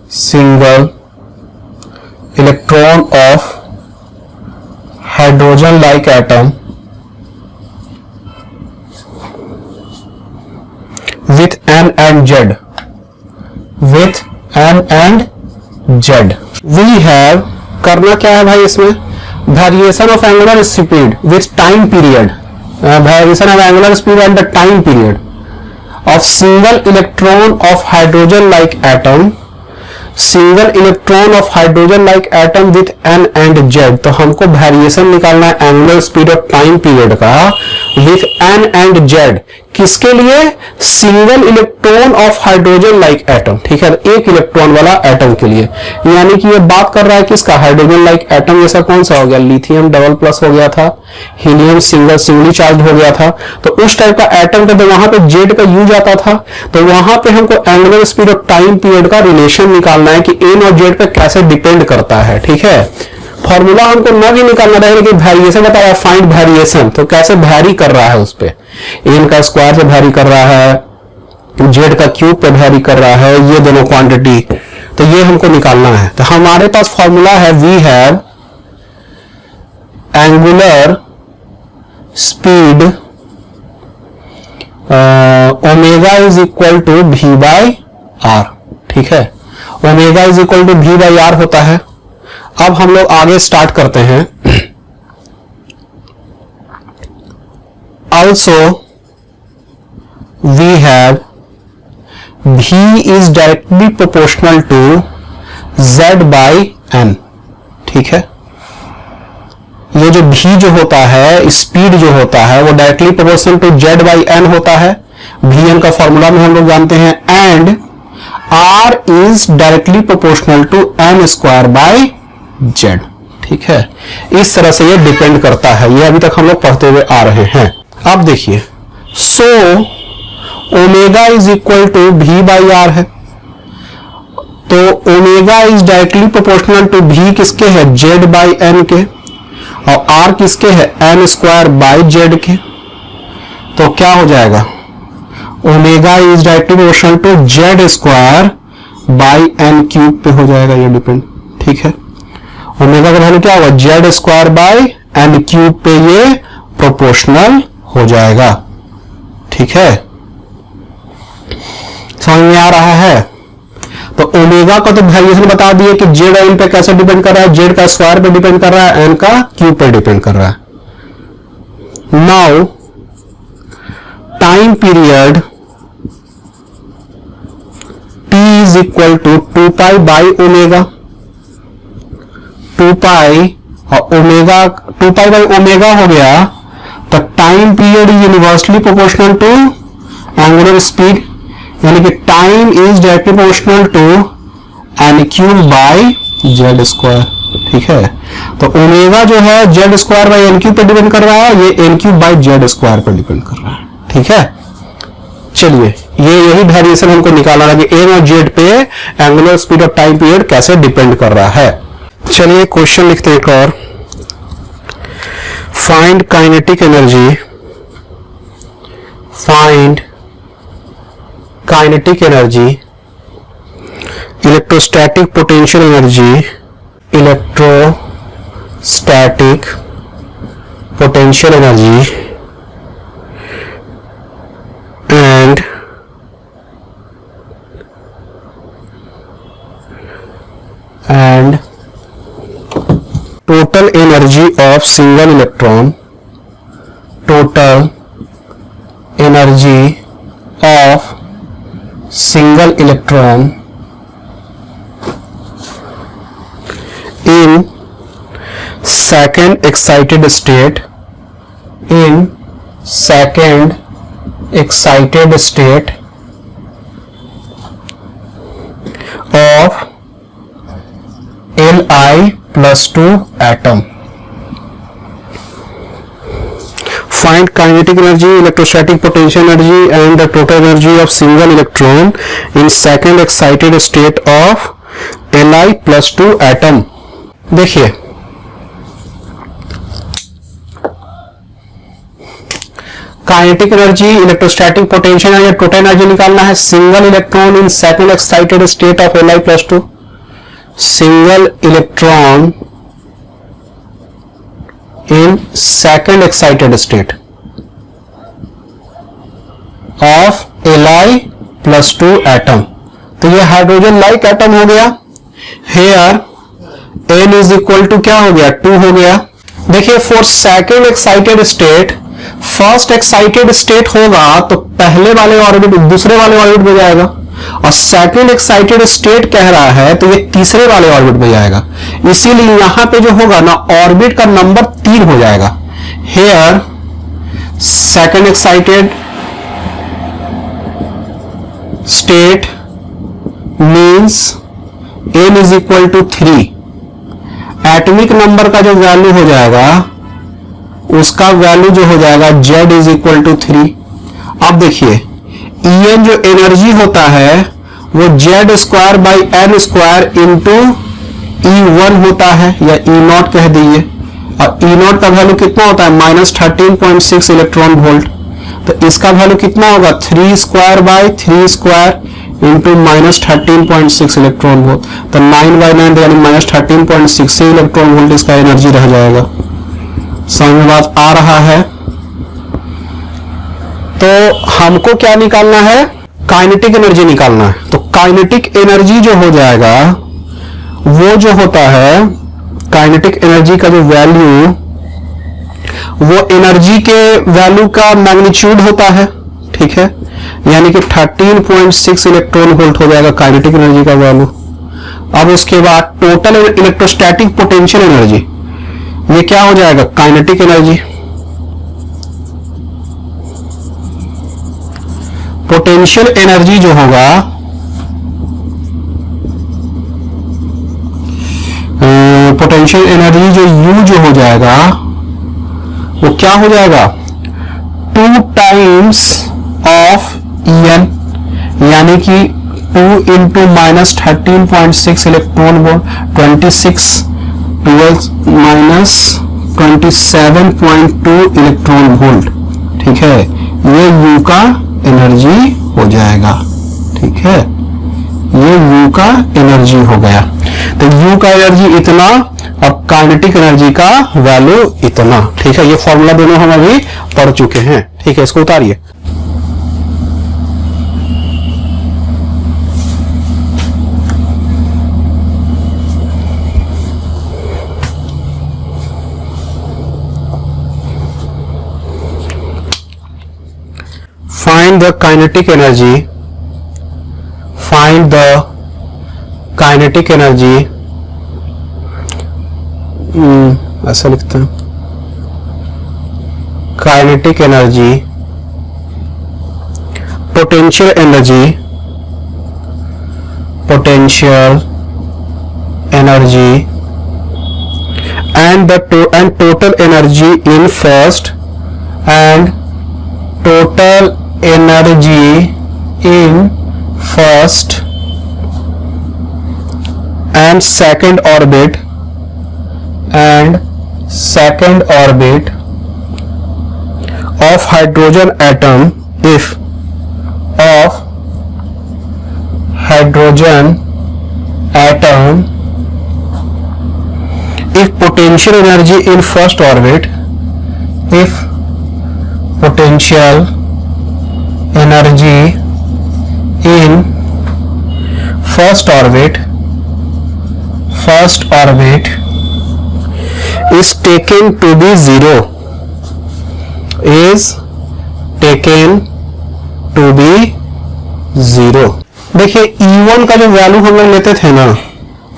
single electron of hydrogen like atom with N and Z, with N and Z, we have, करना क्या है भाई इसमें, variation of angular speed with time period, variation of angular speed at the time period of single electron of hydrogen like atom, single electron of hydrogen like atom with an and Z. तो हमको variation निकालना है angular speed of time period का with an and Z, किसके लिए, single electron of hydrogen like atom, ठीक है, एक इलेक्ट्रॉन वाला एटम के लिए। यानी कि ये बात कर रहा है किसका, हाइड्रोजन लाइक एटम जैसा कौन सा हो गया, लिथियम डबल प्लस हो गया था, हीलियम सिंगली चार्ज हो गया था, तो उस टाइप का एटम का, तो वहां पे जेड का यूज आता था, तो वहां पे हमको angular speed of time period का रिलेशन निकालना है कि एन और जेड पे कैसे डिपेंड करता है, ठीक है। फॉर्मूला हमको न भी निकालना रहेगा कि वेरिएशन बताया, फाइंड वेरिएशन, तो कैसे वैरी कर रहा है उस पे, एन का स्क्वायर पे वैरी कर रहा है, जेड का क्यूब पे वैरी कर रहा है, ये दोनों क्वांटिटी, तो ये हमको निकालना है। तो हमारे पास फॉर्मूला है, we have angular speed omega is equal to V by R, ठीक है, omega is equal to V by R होता है। अब हम लोग आगे स्टार्ट करते हैं। Also we have V is directly proportional to Z by N, ठीक है, ये जो V जो होता है, स्पीड जो होता है, वो directly proportional to Z by N होता है, Vn का फॉर्मूला में हम लोग जानते हैं, and R is directly proportional to N square by Z, ठीक है। इस तरह से ये डिपेंड करता है, ये अभी तक हम लोग पढ़ते हुए आ रहे हैं। अब देखिए, so omega is equal to V by R है, तो omega is directly proportional to V किसके है, जेड बाई एन के, और आर किसके है, एन स्क्वायर बाई जेड के, तो क्या हो जाएगा, omega is directly proportional to Z square by N cube पे हो जाएगा, ये डिपेंड, ठीक है। ओमेगा का वैल्यू क्या होगा, Z square by N cube पे ये प्रोपोर्शनल हो जाएगा, ठीक है, समझ में आ रहा है। तो ओमेगा का तो वेरिएशन बता दिए कि जेड एन पे कैसे डिपेंड कर रहा है, जेड का स्क्वायर पे डिपेंड कर रहा है, एन का क्यूब पे डिपेंड कर रहा है। Now time period T is equal to 2 pi by omega, 2 pi और ओमेगा, 2 पाई बाई ओमेगा हो गया, तो time period is universally proportional to angular speed, यानी कि time is directly proportional to N cube by Z square, ठीक है। तो omega जो है Z square by N cube पे डिपेंड कर रहा है, ये N cube by Z square पे डिपेंड कर रहा है, ठीक है। चलिए, ये यही वेरिएशन हमको निकालना है कि एन और जेड पे angular speed of time period कैसे डिपेंड कर रहा है। चलिए क्वेश्चन लिखते हैं एक और, find kinetic energy, find kinetic energy, electrostatic potential energy, electrostatic potential energy and total energy of single electron, total energy of single electron in second excited state, in second excited state of Li plus 2 atom. Find kinetic energy, electrostatic potential energy and the total energy of single electron in second excited state of Li plus 2 atom. देखिए, kinetic energy, electrostatic potential energy, total energy निकालना है। Single electron in second excited state of Li+2, single electron in second excited state of Li+2 atom. तो ये hydrogen like atom हो गया। Here N is equal to क्या हो गया, 2 हो गया। देखिए for second excited state, first excited state होगा तो पहले वाले ऑर्बिट दूसरे वाले ऑर्बिट में जाएगा, और सेकेंड एक्साइटेड स्टेट कह रहा है तो ये तीसरे वाले ऑर्बिट में जाएगा। इसीलिए यहां पे जो होगा ना, ऑर्बिट का नंबर 3 हो जाएगा। Here second excited state means n is equal to 3। Atomic number का जो वैल्यू हो जाएगा उसका वैल्यू जो हो जाएगा z इज इक्वल टू 3। अब देखिए En जो एनर्जी होता है वो z² by n square into E1 होता है, या E0 कह दीजिए। और E0 का वैल्यू कितना होता है, -13.6 इलेक्ट्रॉन वोल्ट। तो इसका वैल्यू कितना होगा, 3² बाई 3² इंटू -13.6 इलेक्ट्रॉन वोल्ट। तो 9/9 यानी -13.6 इलेक्ट्रॉन वोल्ट इसका एनर्जी रह जाएगा। समझ में बात आ रहा है? तो हमको क्या निकालना है, काइनेटिक एनर्जी निकालना है। तो काइनेटिक एनर्जी जो हो जाएगा वो जो होता है, काइनेटिक एनर्जी का जो वैल्यू, वो एनर्जी के वैल्यू का मैग्नीट्यूड होता है, ठीक है। यानी कि 13.6 इलेक्ट्रॉन वोल्ट हो जाएगा काइनेटिक एनर्जी का वैल्यू। अब उसके बाद टोटल इलेक्ट्रोस्टैटिक पोटेंशियल एनर्जी, ये क्या हो जाएगा, काइनेटिक एनर्जी। पोटेंशियल एनर्जी जो होगा, पोटेंशियल एनर्जी जो U जो हो जाएगा वो क्या हो जाएगा, 2 टाइम्स ऑफ En, यानी कि 2 into -13.6 electron volt, 27.2 electron volt, ठीक है। ये U का एनर्जी हो जाएगा, ठीक है। ये U का एनर्जी हो गया। तो U का एनर्जी इतना और काइनेटिक एनर्जी का वैल्यू इतना, ठीक है। ये फॉर्मूला दोनों हम अभी पढ़ चुके हैं, ठीक है। इसको उतारिए। Find the kinetic energy. Find the kinetic energy. ऐसा लिखते हैं, kinetic energy, potential energy, potential energy and total energy in first and total energy in first and second orbit of hydrogen atom if potential energy in first orbit, if potential energy in first orbit is taken to be zero, is taken to be zero। देखिए E1 का जो value हम लोग लेते थे ना,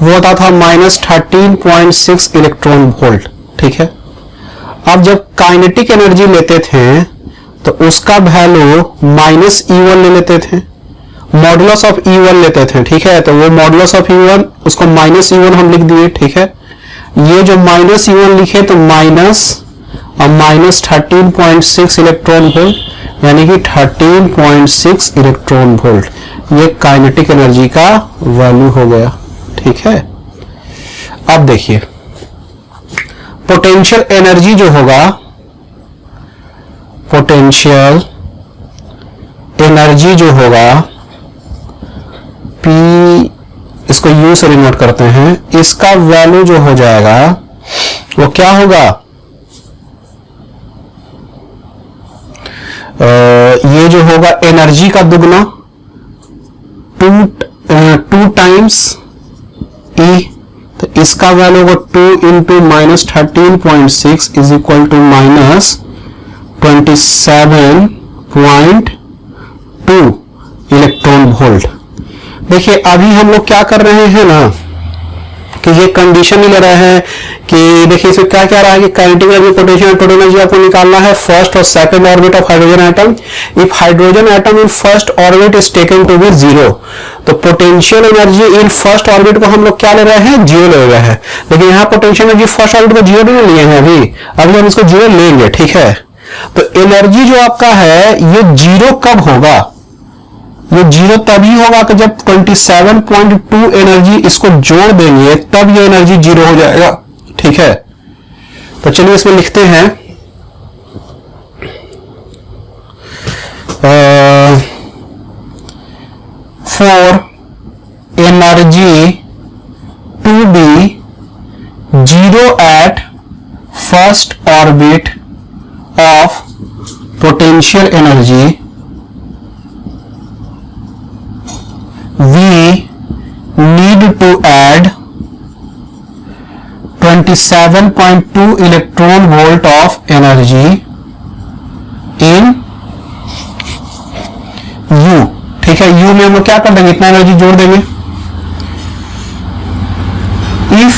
वो होता था -13.6 इलेक्ट्रॉन वोल्ट, ठीक है। अब जब काइनेटिक एनर्जी लेते थे तो उसका वैल्यू -E1 ले लेते थे, मॉडुलस ऑफ E1 लेते थे, ठीक है। तो वो मॉडुलस ऑफ E1 उसको -E1 हम लिख दिए, ठीक है। ये जो -E1 लिखे तो -13.6 इलेक्ट्रॉन वोल्ट, यानी कि 13.6 इलेक्ट्रॉन वोल्ट, ये काइनेटिक एनर्जी का वैल्यू हो गया, ठीक है। अब देखिए पोटेंशियल एनर्जी जो होगा, पोटेंशियल एनर्जी जो होगा P, इसको U से डिनोट करते हैं, इसका वैल्यू जो हो जाएगा वो क्या होगा, ये जो होगा एनर्जी का दुगना 2 टाइम्स E, तो इसका वैल्यू होगा 2 into minus 13.6 is equal to minus 27.2 electron volt. देखिए अभी हम लोग क्या कर रहे हैं ना कि ये कंडीशन ही ले रहे हैं कि देखिए इसमें क्या क्या रहा है कि kinetic energy, potential total energy आपको निकालना है फर्स्ट और second orbit of hydrogen atom. If hydrogen atom in first orbit is taken to be 0, तो potential energy in first orbit को हम लोग क्या ले रहे हैं, 0 ले रहे हैं। लेकिन यहाँ पोटेंशियल एनर्जी फर्स्ट ऑर्बिट को 0 नहीं लिए हैं, अभी हम इसको 0 लेंगे, ठीक है। तो एनर्जी जो आपका है ये 0 कब होगा, ये 0 तभी होगा कि जब 27.2 एनर्जी इसको जोड़ देंगे तब ये एनर्जी 0 हो जाएगा, ठीक है। तो चलिए इसमें लिखते हैं for energy to be 0 at first orbit of potential energy we need to add 27.2 electron volt of energy in U, ठीक है। U में हम लोग क्या कर देंगे, इतना एनर्जी जोड़ देंगे। if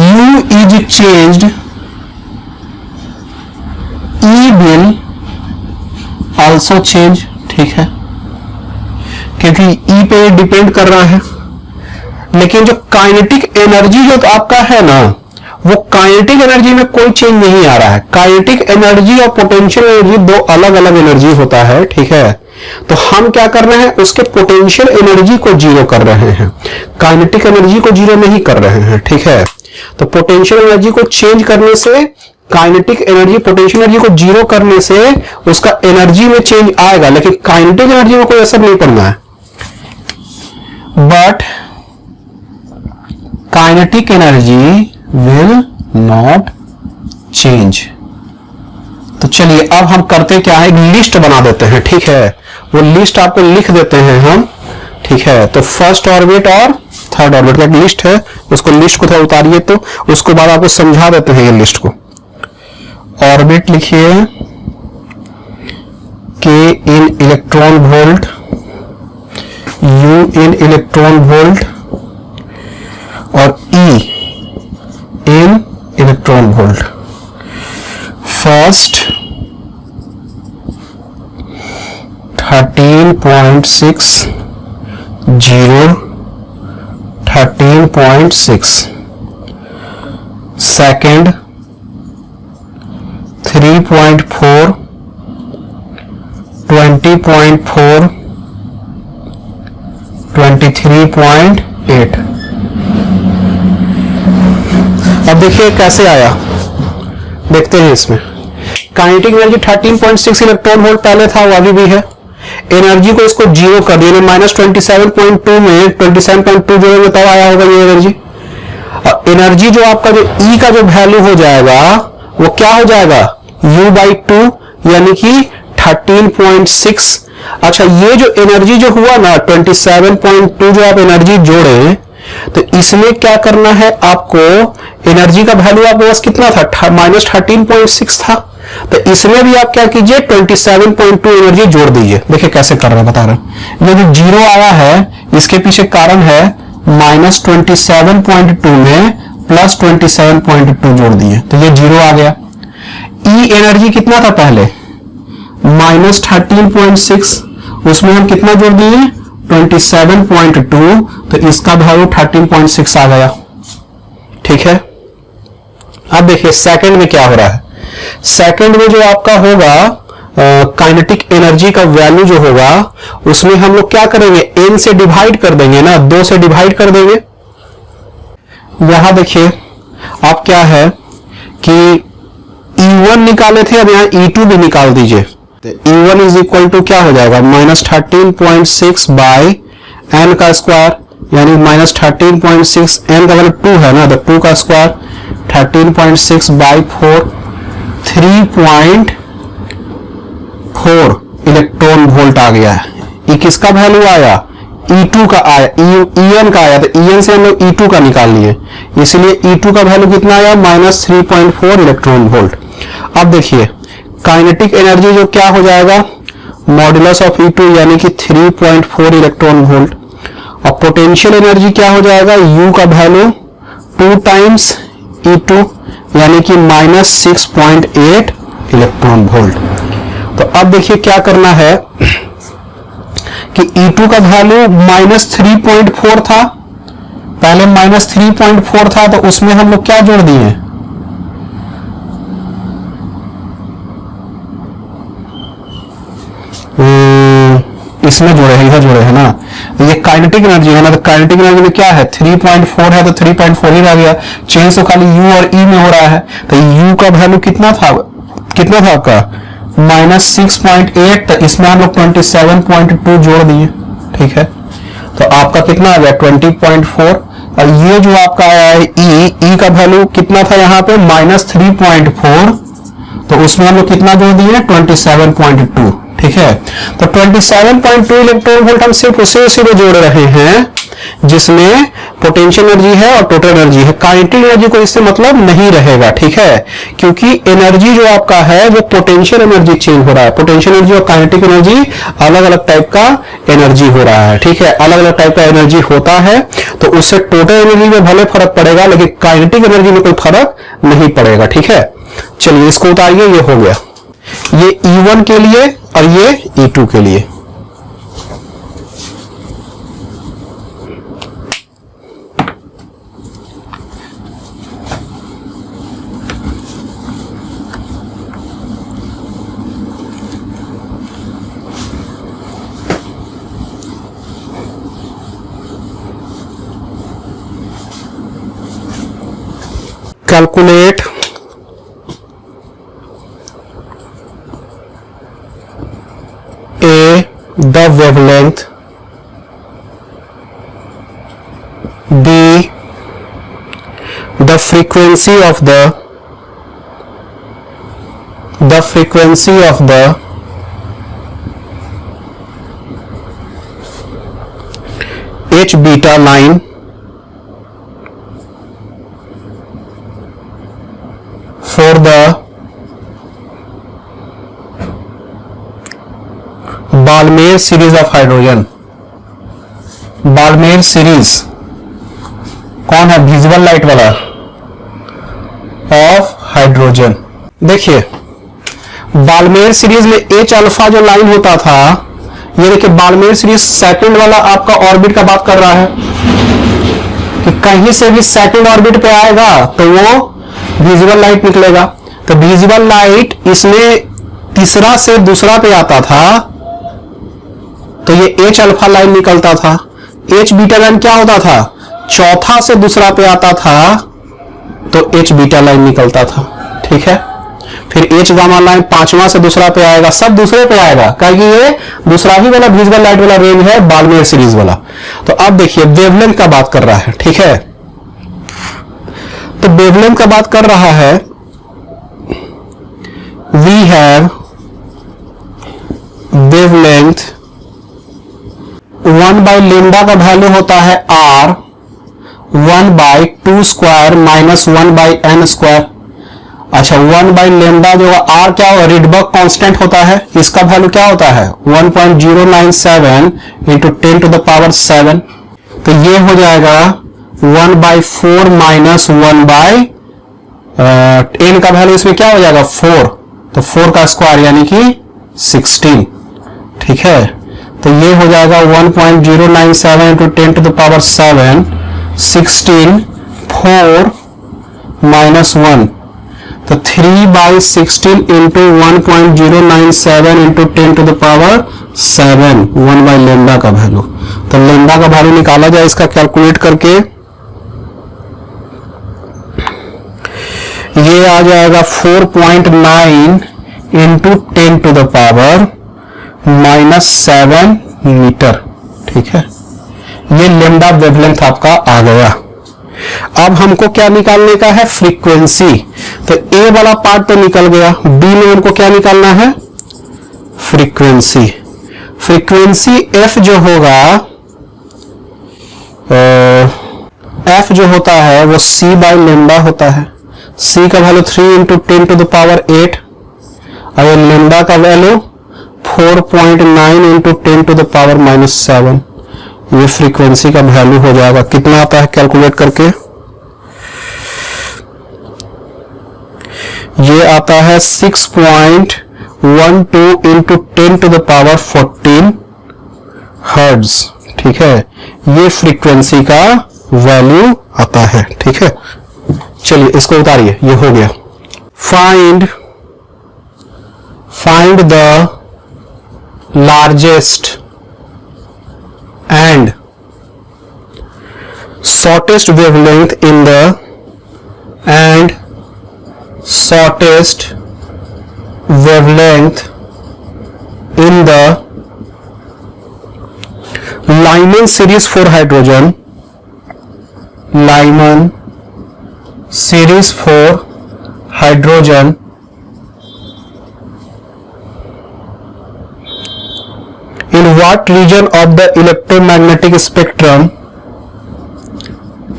U is changed, E will also change, ठीक है, क्योंकि E पे डिपेंड कर रहा है। लेकिन जो काइनेटिक एनर्जी जो आपका है ना, वो काइनेटिक एनर्जी में कोई चेंज नहीं आ रहा है। काइनेटिक एनर्जी और पोटेंशियल एनर्जी दो अलग अलग एनर्जी होता है, ठीक है। तो हम क्या कर रहे हैं, उसके पोटेंशियल एनर्जी को 0 कर रहे हैं, काइनेटिक एनर्जी को 0 नहीं कर रहे हैं, ठीक है। तो पोटेंशियल एनर्जी को चेंज करने से, काइनेटिक एनर्जी पोटेंशियल एनर्जी को 0 करने से उसका एनर्जी में चेंज आएगा, लेकिन काइनेटिक एनर्जी में कोई असर नहीं पड़ना है। But kinetic energy will not change. तो चलिए अब हम करते क्या है, एक लिस्ट बना देते हैं, ठीक है। वो लिस्ट आपको लिख देते हैं हम, ठीक है। तो फर्स्ट ऑर्बिट और थर्ड ऑर्बिट का एक लिस्ट है, उसको लिस्ट को थोड़ा उतारिए, तो उसको बाद आपको समझा देते हैं ये लिस्ट को। ऑर्बिट लिखिए के in electron volt, U in electron volt और E in electron volt. First 13.6 second 3.4 20.4 23.8। अब देखिए कैसे आया, देखते हैं इसमें। काइनेटिक एनर्जी 13.6 इलेक्ट्रॉन वोल्ट पहले था, वो अभी भी है। एनर्जी को इसको 0 कर दिया, माइनस 27.2 में 27.2 जोड़ेंगे तब आया होगा ये एनर्जी। एनर्जी जो आपका जो E का जो वैल्यू हो जाएगा वो क्या हो जाएगा, U/2 यानी कि 13.6। अच्छा, ये जो एनर्जी जो हुआ ना 27.2 जो आप एनर्जी जोड़े, तो इसमें क्या करना है आपको, एनर्जी का वैल्यू आपके पास कितना था, माइनस 13.6 था। तो इसमें भी आप क्या कीजिए, 27.2 एनर्जी जोड़ दीजिए। देखिए कैसे कर रहे हैं, बता रहे हैं। ये जो 0 आया है इसके पीछे कारण है, माइनस 27.2 में प्लस 27.2 जोड़ दिए तो ये 0 आ गया। ई एनर्जी कितना था पहले, माइनस 13.6, उसमें हम कितना जोड़ दिए 27.2, तो इसका वैल्यू 13.6 आ गया। ठीक है, अब देखिए सेकंड में क्या हो रहा है। सेकंड में जो आपका होगा काइनेटिक एनर्जी का वैल्यू जो होगा उसमें हम लोग क्या करेंगे, n से डिवाइड कर देंगे ना, 2 से डिवाइड कर देंगे। यहां देखिए आप क्या है कि E1 निकाले थे, अब यहाँ E2 भी निकाल दीजिए। E1 इज इक्वल टू क्या हो जाएगा, -13.6 बाई एन का स्क्वायर, यानी -13.6, एन का वैल्यू 2 है ना, तो 2 का स्क्वायर 13.6 बाई 4, 3.4 इलेक्ट्रॉन वोल्ट आ गया है। ये किसका वैल्यू आया, E2 का आया, En का आया, तो En से हम लोग E2 का निकाल लिए, इसलिए E2 का वैल्यू कितना आया, -3.4 इलेक्ट्रॉन वोल्ट। अब देखिए काइनेटिक एनर्जी जो क्या हो जाएगा, मॉड्यूलस ऑफ E2 यानी कि 3.4 इलेक्ट्रॉन वोल्ट, और पोटेंशियल एनर्जी क्या हो जाएगा, U का वैल्यू 2 टाइम्स E2 यानी कि -6.8 इलेक्ट्रॉन वोल्ट। तो अब देखिए क्या करना है कि E2 का वैल्यू -3.4 था, पहले -3.4 था, तो उसमें हम लोग क्या जोड़ दिए, इसमें जोड़े हैं, इधर जोड़े हैं ना, ये काइनेटिक एनर्जी है ना, तो काइनेटिक एनर्जी में क्या है, 3.4 है तो 3.4 ही रह गया, चेंज तो खाली U और E में हो रहा है, तो U का वैल्यू कितना था आपका -6.8, तो इसमें हम लोग 27.2 जोड़ दिए, ठीक है, तो आपका कितना आ गया 20.4, और ये जो आपका आया है E का वैल्यू कितना था यहाँ पे -3.4, तो उसमें हम लोग कितना जोड़ दिए 27.2, ठीक है, तो 27.2 इलेक्ट्रॉन वोल्ट हम सिर्फ उसी में जोड़ रहे हैं जिसमें पोटेंशियल एनर्जी है और टोटल एनर्जी है। काइनेटिक एनर्जी को इससे मतलब नहीं रहेगा, ठीक है, क्योंकि एनर्जी जो आपका है वो पोटेंशियल एनर्जी चेंज हो रहा है, पोटेंशियल एनर्जी और काइनेटिक एनर्जी अलग अलग टाइप का एनर्जी हो रहा है, ठीक है, अलग अलग टाइप का एनर्जी होता है, तो उससे टोटल एनर्जी में भले फर्क पड़ेगा लेकिन काइनेटिक एनर्जी में कोई फर्क नहीं पड़ेगा, ठीक है। चलिए इसको उतारिए, ये हो गया, ये E1 के लिए और ये E2 के लिए। Calculate A, the wavelength, B, the frequency of the H beta line for the Balmer series of hydrogen. Balmer series कौन है, विजिबल लाइट वाला ऑफ हाइड्रोजन। देखिए बाल्मेर सीरीज में H अल्फा जो लाइन होता था, ये देखिए बाल्मेर सीरीज सेकंड वाला आपका ऑर्बिट का बात कर रहा है कि कहीं से भी सेकंड ऑर्बिट पे आएगा तो वो विजिबल लाइट निकलेगा, तो विजिबल लाइट इसमें तीसरा से दूसरा पे आता था तो ये H अल्फा लाइन निकलता था, H बीटा लाइन क्या होता था, चौथा से दूसरा पे आता था तो H बीटा लाइन निकलता था, ठीक है, फिर H गामा लाइन पांचवा से दूसरा पे आएगा, सब दूसरे पे आएगा, क्योंकि ये दूसरा ही वाला विजिबल लाइट वाला रेंज है बाल्मेर सीरीज वाला। तो अब देखिए वेवलेंथ का बात कर रहा है, ठीक है, तो वेवलेंथ का बात कर रहा है, we have wavelength 1 by lambda का वैल्यू होता है R, 1/2 square minus 1/n square. अच्छा 1 बाई लेमडा जो R क्या होगा, रिडबर्ग कांस्टेंट होता है, इसका वैल्यू क्या होता है 1.097 इंटू 10⁻⁷, तो ये हो जाएगा 1/4 माइनस 1/n का वैल्यू इसमें क्या हो जाएगा 4, तो 4 का स्क्वायर यानी कि 16, ठीक है, तो ये हो जाएगा 1.097 इंटू 10⁻⁷, 16, 4 माइनस 1, तो 3/16 इंटू 1.097 इंटू 10⁻⁷, 1 बाई लेमडा का वैल्यू। तो लेमडा का वैल्यू निकाला जाए इसका कैलकुलेट करके, ये आ जाएगा 4.9 into 10 to the power -7 metre. ठीक है, ये लेमडा वेवलेंथ आपका आ गया। अब हमको क्या निकालने का है? फ्रीक्वेंसी। तो ए वाला पार्ट तो निकल गया, बी में हमको क्या निकालना है? फ्रीक्वेंसी। फ्रीक्वेंसी एफ जो होगा, एफ जो होता है वो सी बाई लेमडा होता है। सी का value 3 into 10 to the power 8 और लेमडा का value 4.9 into 10 to the power -7। ये फ्रीक्वेंसी का वैल्यू हो जाएगा। कितना आता है कैलकुलेट करके? ये आता है 6.12 into 10 to the power 14 hertz. ठीक है, ये फ्रीक्वेंसी का वैल्यू आता है। ठीक है, चलिए इसको उतारिए, ये हो गया। Find the largest and shortest wavelength in the Lyman series for hydrogen. Lyman series for hydrogen in what region of the electromagnetic spectrum?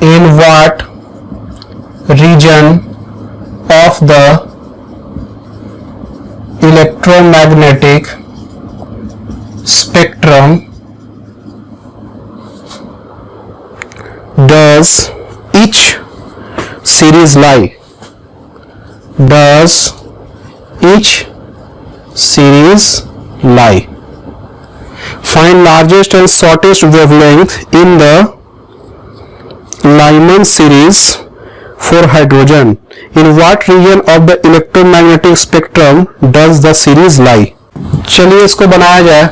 In what region of the electromagnetic spectrum does each series lie? Does each series lie? Find largest and shortest wavelength in the Lyman series for hydrogen. In what region of the electromagnetic spectrum does the series lie? चलिए इसको बनाया जाए।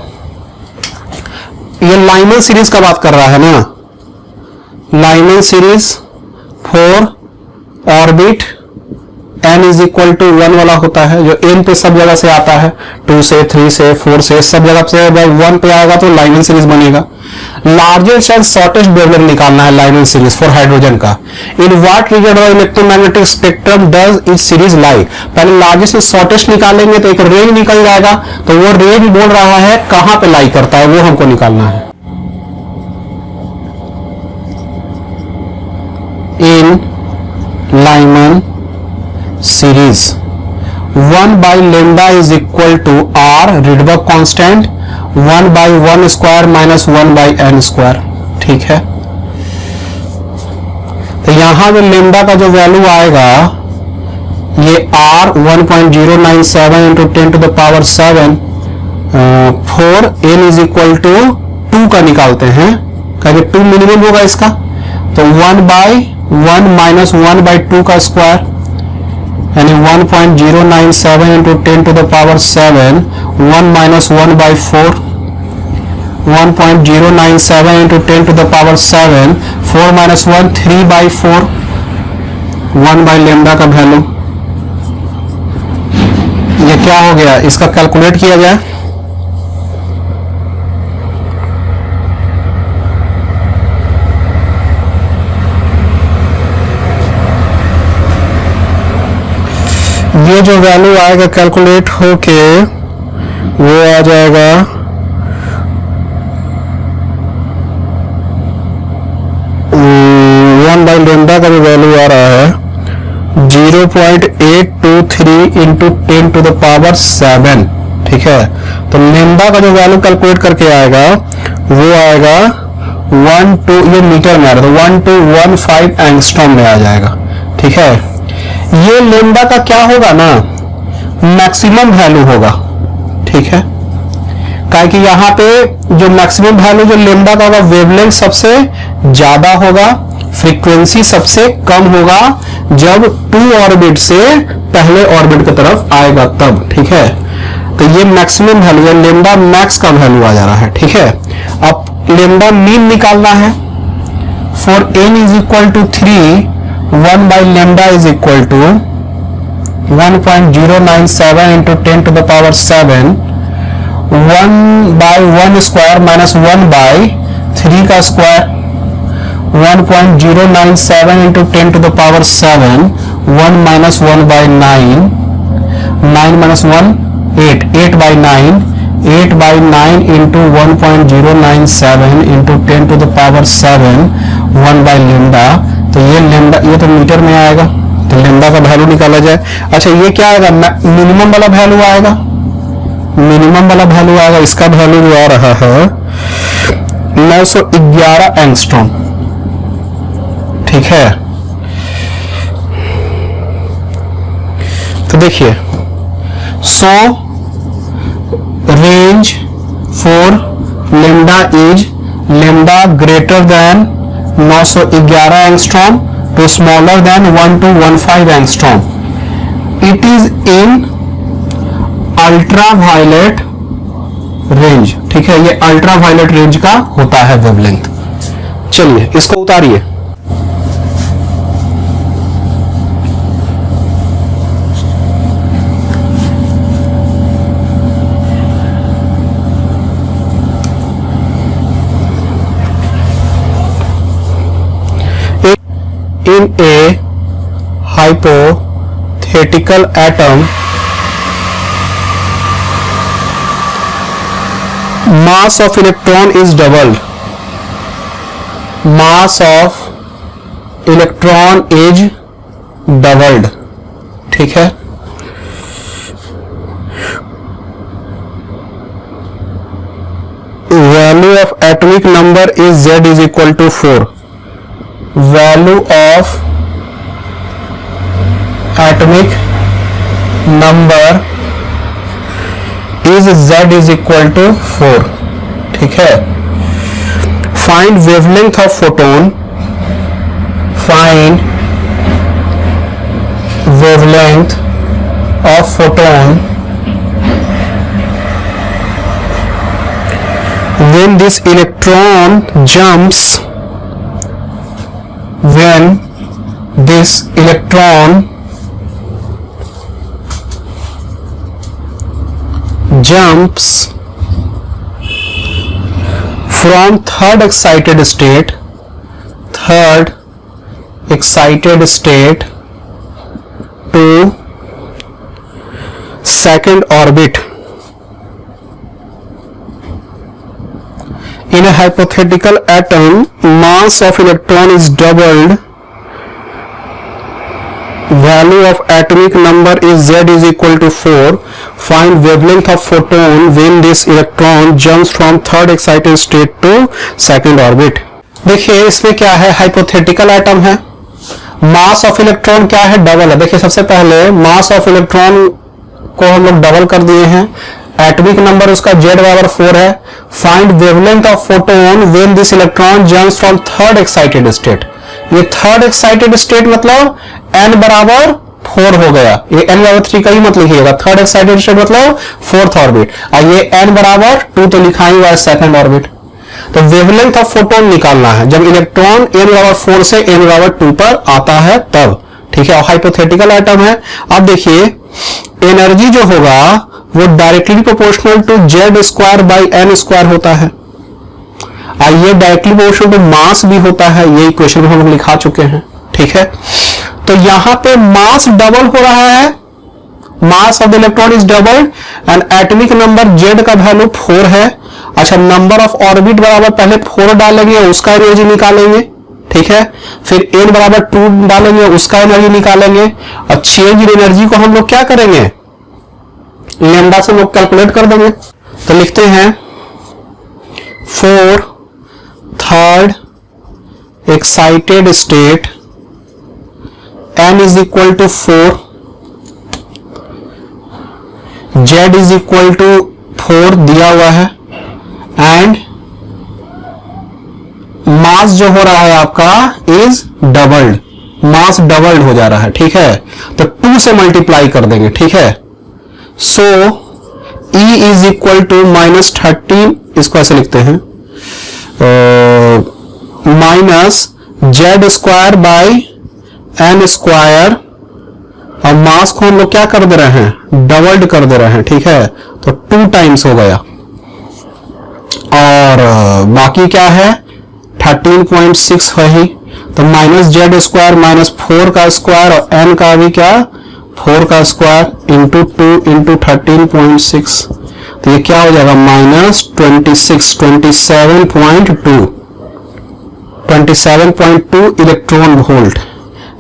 ये Lyman series का बात कर रहा है ना। Lyman series for orbit n is equal to 1 वाला होता है, जो n पे सब जगह से आता है, 2 से 3 से 4 से सब जगह से 1 पे आएगा तो लाइमन सीरीज बनेगा। लार्जेस्ट एंड शॉर्टेस्ट वेवलेंथ निकालना है लाइमन सीरीज फॉर हाइड्रोजन का। In what region of electromagnetic spectrum does this series lie? पहले लार्जेस्ट से शॉर्टेस्ट निकालेंगे तो एक रेंज निकल जाएगा, तो वो रेंज बोल रहा है कहां पे लाई करता है, वो हमको निकालना है। इन Lyman series 1 by lambda is equal to r Rydberg constant 1 by 1 square minus 1 by n square। ठीक है, तो यहां जो लेमडा का जो वैल्यू आएगा ये r 1.097 into 10 to the power 7 4 n is equal to 2 का निकालते हैं, क्योंकि 2 मिनिमम होगा इसका, तो 1 by 1 minus 1 by 2 का स्क्वायर यानी 1.097 into 10 to the power 7 1 minus 1 by 4 1.097 into 10 to the power 7 4 minus 1 3 by 4 1 by lambda का वैल्यू। ये क्या हो गया, इसका कैलकुलेट किया जाए। ये जो वैल्यू आएगा कैलकुलेट होके वो आ जाएगा 1 बाई लेमडा का जो वैल्यू आ रहा है 0.823 इंटू 10 टू द पावर 7। ठीक है, तो लेमडा का जो वैल्यू कैलकुलेट करके आएगा वो आएगा 12, ये मीटर में आ रहा है तो 1215 एंगस्ट्रॉम में आ जाएगा। ठीक है, ये लेमडा का क्या होगा ना, मैक्सिमम वैल्यू होगा। ठीक है, काहे कि यहाँ पे जो मैक्सिमम वैल्यू जो लेमडा का होगा वेवलेंथ सबसे ज्यादा होगा, फ्रीक्वेंसी सबसे कम होगा जब 2 ऑर्बिट से पहले ऑर्बिट की तरफ आएगा तब। ठीक है, तो ये मैक्सिमम वैल्यू है, लेमडा मैक्स का वैल्यू आ जा रहा है। ठीक है, अब लेमडा मीन निकालना है। For n is equal to 3 1 by lambda is equal to 1.097 into 10 to the power 7, 1 by 1 square minus 1 by 3 का square, 1.097 into 10 to the power 7, 1 minus 1 by 9, 9 minus 1 8, 8 by 9, 8 by 9 into 1.097 into 10 to the power 7, 1 by lambda। तो ये lambda, ये तो metre में आएगा, तो lambda का value निकाला जाए। अच्छा ये क्या आएगा, मिनिमम वाला वैल्यू आएगा, मिनिमम वाला वैल्यू आएगा, इसका वैल्यू जो आ रहा है 911 एंगस्ट्रॉम, ठीक है। तो देखिए, so range for lambda is lambda greater than 911 angstrom to smaller than 1 to 15 angstrom. It is in ultraviolet range, ठीक है, ये अल्ट्रावायलेट रेंज का होता है वेवलेंथ। चलिए इसको उतारिए। In a hypothetical atom, mass of electron is doubled. Mass of electron is doubled, ठीक है। Value of atomic number is Z is equal to 4. Value of atomic number is Z is equal to 4, ठीक है। Find wavelength of photon, find wavelength of photon when this electron jumps, when this electron jumps from third excited state to second orbit. In a hypothetical atom, mass of electron is doubled. Value of atomic number is Z is equal to 4. Find wavelength of photon when this electron jumps from third excited state to second orbit. देखिए इसमें क्या है, hypothetical atom है, mass of electron क्या है, double है। देखिए सबसे पहले मास ऑफ इलेक्ट्रॉन को हम लोग डबल कर दिए हैं, एटॉमिक नंबर उसका Z बराबर 4 है। Find wavelength of photon when this electron jumps from third excited state. ये थर्ड एक्साइटेड स्टेट मतलब n बराबर 4 हो गया, ये n बराबर 3 का ही मत लिखिएगा, थर्ड एक्साइटेड स्टेट मतलब फोर्थ ऑर्बिट, और ये n बराबर 2 तो लिखा ही हुआ है सेकंड ऑर्बिट। तो वेवलेंथ ऑफ फोटोन निकालना है जब इलेक्ट्रॉन n बराबर 4 से n बराबर 2 पर आता है तब, ठीक है। और हाइपोथेटिकल एटम है। अब देखिए एनर्जी जो होगा वो directly proportional to Z square by n square होता है, और ये डायरेक्टली प्रोपोर्शनल टू मास भी होता है, ये इक्वेशन हम लोग लिखा चुके हैं, ठीक है। तो यहां पे मास डबल हो रहा है, mass of the electron is doubled and atomic number Z का वैल्यू 4 है। अच्छा, नंबर ऑफ ऑर्बिट बराबर पहले 4 डालेंगे, उसका एनर्जी निकालेंगे, ठीक है। फिर n बराबर 2 डालेंगे, उसका एनर्जी निकालेंगे, और चेंज इन एनर्जी को हम लोग क्या करेंगे, लैम्डा से लोग कैलकुलेट कर देंगे। तो लिखते हैं 4 third excited state n is equal to 4, Z is equal to 4 दिया हुआ है, एंड मास जो हो रहा है आपका इज डबल्ड, मास डबल्ड हो जा रहा है, ठीक है। तो 2 से मल्टीप्लाई कर देंगे, ठीक है। सो E इज इक्वल टू -13, इसको ऐसे लिखते हैं, minus Z square by n square अब मास को हम लोग क्या कर दे रहे हैं, डबल्ड कर दे रहे हैं, ठीक है, तो 2 टाइम्स हो गया। और बाकी क्या है 13.6 वही, तो माइनस जेड स्क्वायर माइनस 4 का स्क्वायर और एन का भी क्या 4 का स्क्वायर इंटू 2 इंटू 13.6, तो ये क्या हो जाएगा माइनस 27.2 इलेक्ट्रॉन वोल्ट।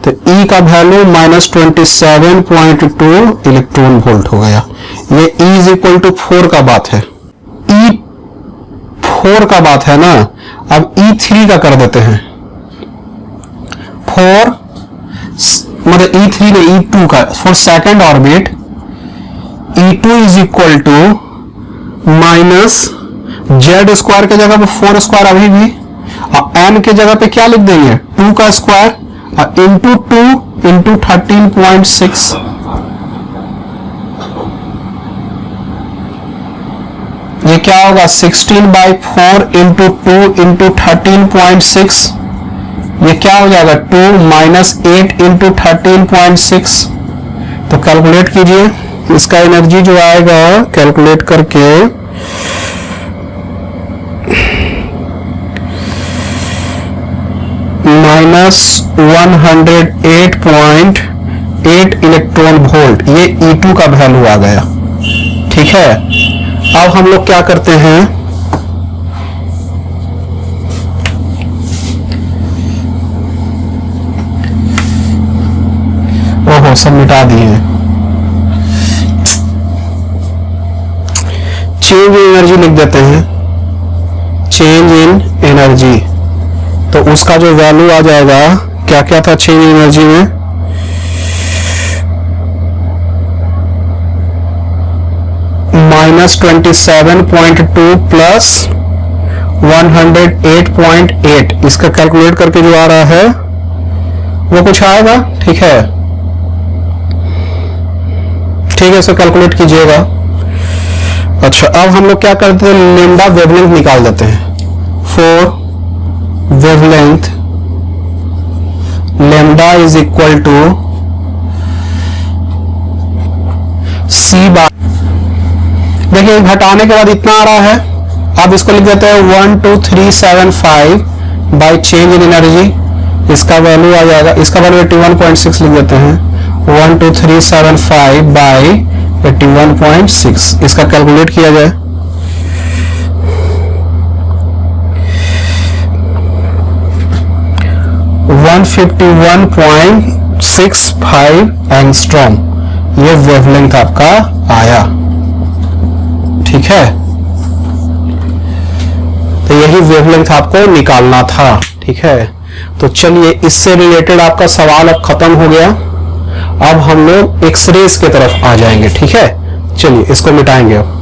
तो E का वैल्यू माइनस 27.2 इलेक्ट्रॉन वोल्ट हो गया। ये E इज इक्वल टू 4 का बात है, E4 का बात है ना। अब E3 का कर देते हैं, 4 मतलब E3 ने E2 का for second orbit, E2 is equal to minus Z square के जगह पे 4 स्क्वायर अभी भी, और एन के जगह पे क्या लिख देंगे 2 का स्क्वायर इंटू 2 इंटू 13.6, ये क्या होगा 16/4 इंटू 2 इंटू 13.6, ये क्या हो जाएगा 2 माइनस 8 इंटू 13.6। तो कैलकुलेट कीजिए इसका एनर्जी जो आएगा कैलकुलेट करके माइनस 108.8 इलेक्ट्रॉन वोल्ट, ये E2 का वैल्यू आ गया, ठीक है। अब हम लोग क्या करते हैं, ओहो सब मिटा दिए, चेंज इन एनर्जी लिख देते हैं, चेंज इन एनर्जी, तो उसका जो वैल्यू आ जाएगा, क्या क्या था चेंज इन एनर्जी में, माइनस 27.2 प्लस 108.8, इसका कैलकुलेट करके जो आ रहा है वो कुछ आएगा, ठीक है, ठीक है, इसको कैलकुलेट कीजिएगा। अच्छा अब हम लोग क्या करते हैं, लैम्डा वेवलेंथ निकाल देते हैं, for wavelength lambda is equal to C bar, देखिए घटाने के बाद इतना आ रहा है, अब इसको लिख देते हैं 12375 बाई चेंज इन एनर्जी, इसका वैल्यू आ जाएगा, इसका वैल्यू 81.6 लिख देते हैं, 12375 बाई 81.6, इसका कैलकुलेट किया जाए, वन 51.65 एंगस्ट्रॉम, ये वेवलेंथ आपका आया, ठीक है। तो यही वेवलेंथ आपको निकालना था, ठीक है। तो चलिए इससे रिलेटेड आपका सवाल अब खत्म हो गया, अब हम लोग एक्सरेज की तरफ आ जाएंगे, ठीक है। चलिए इसको मिटाएंगे अब।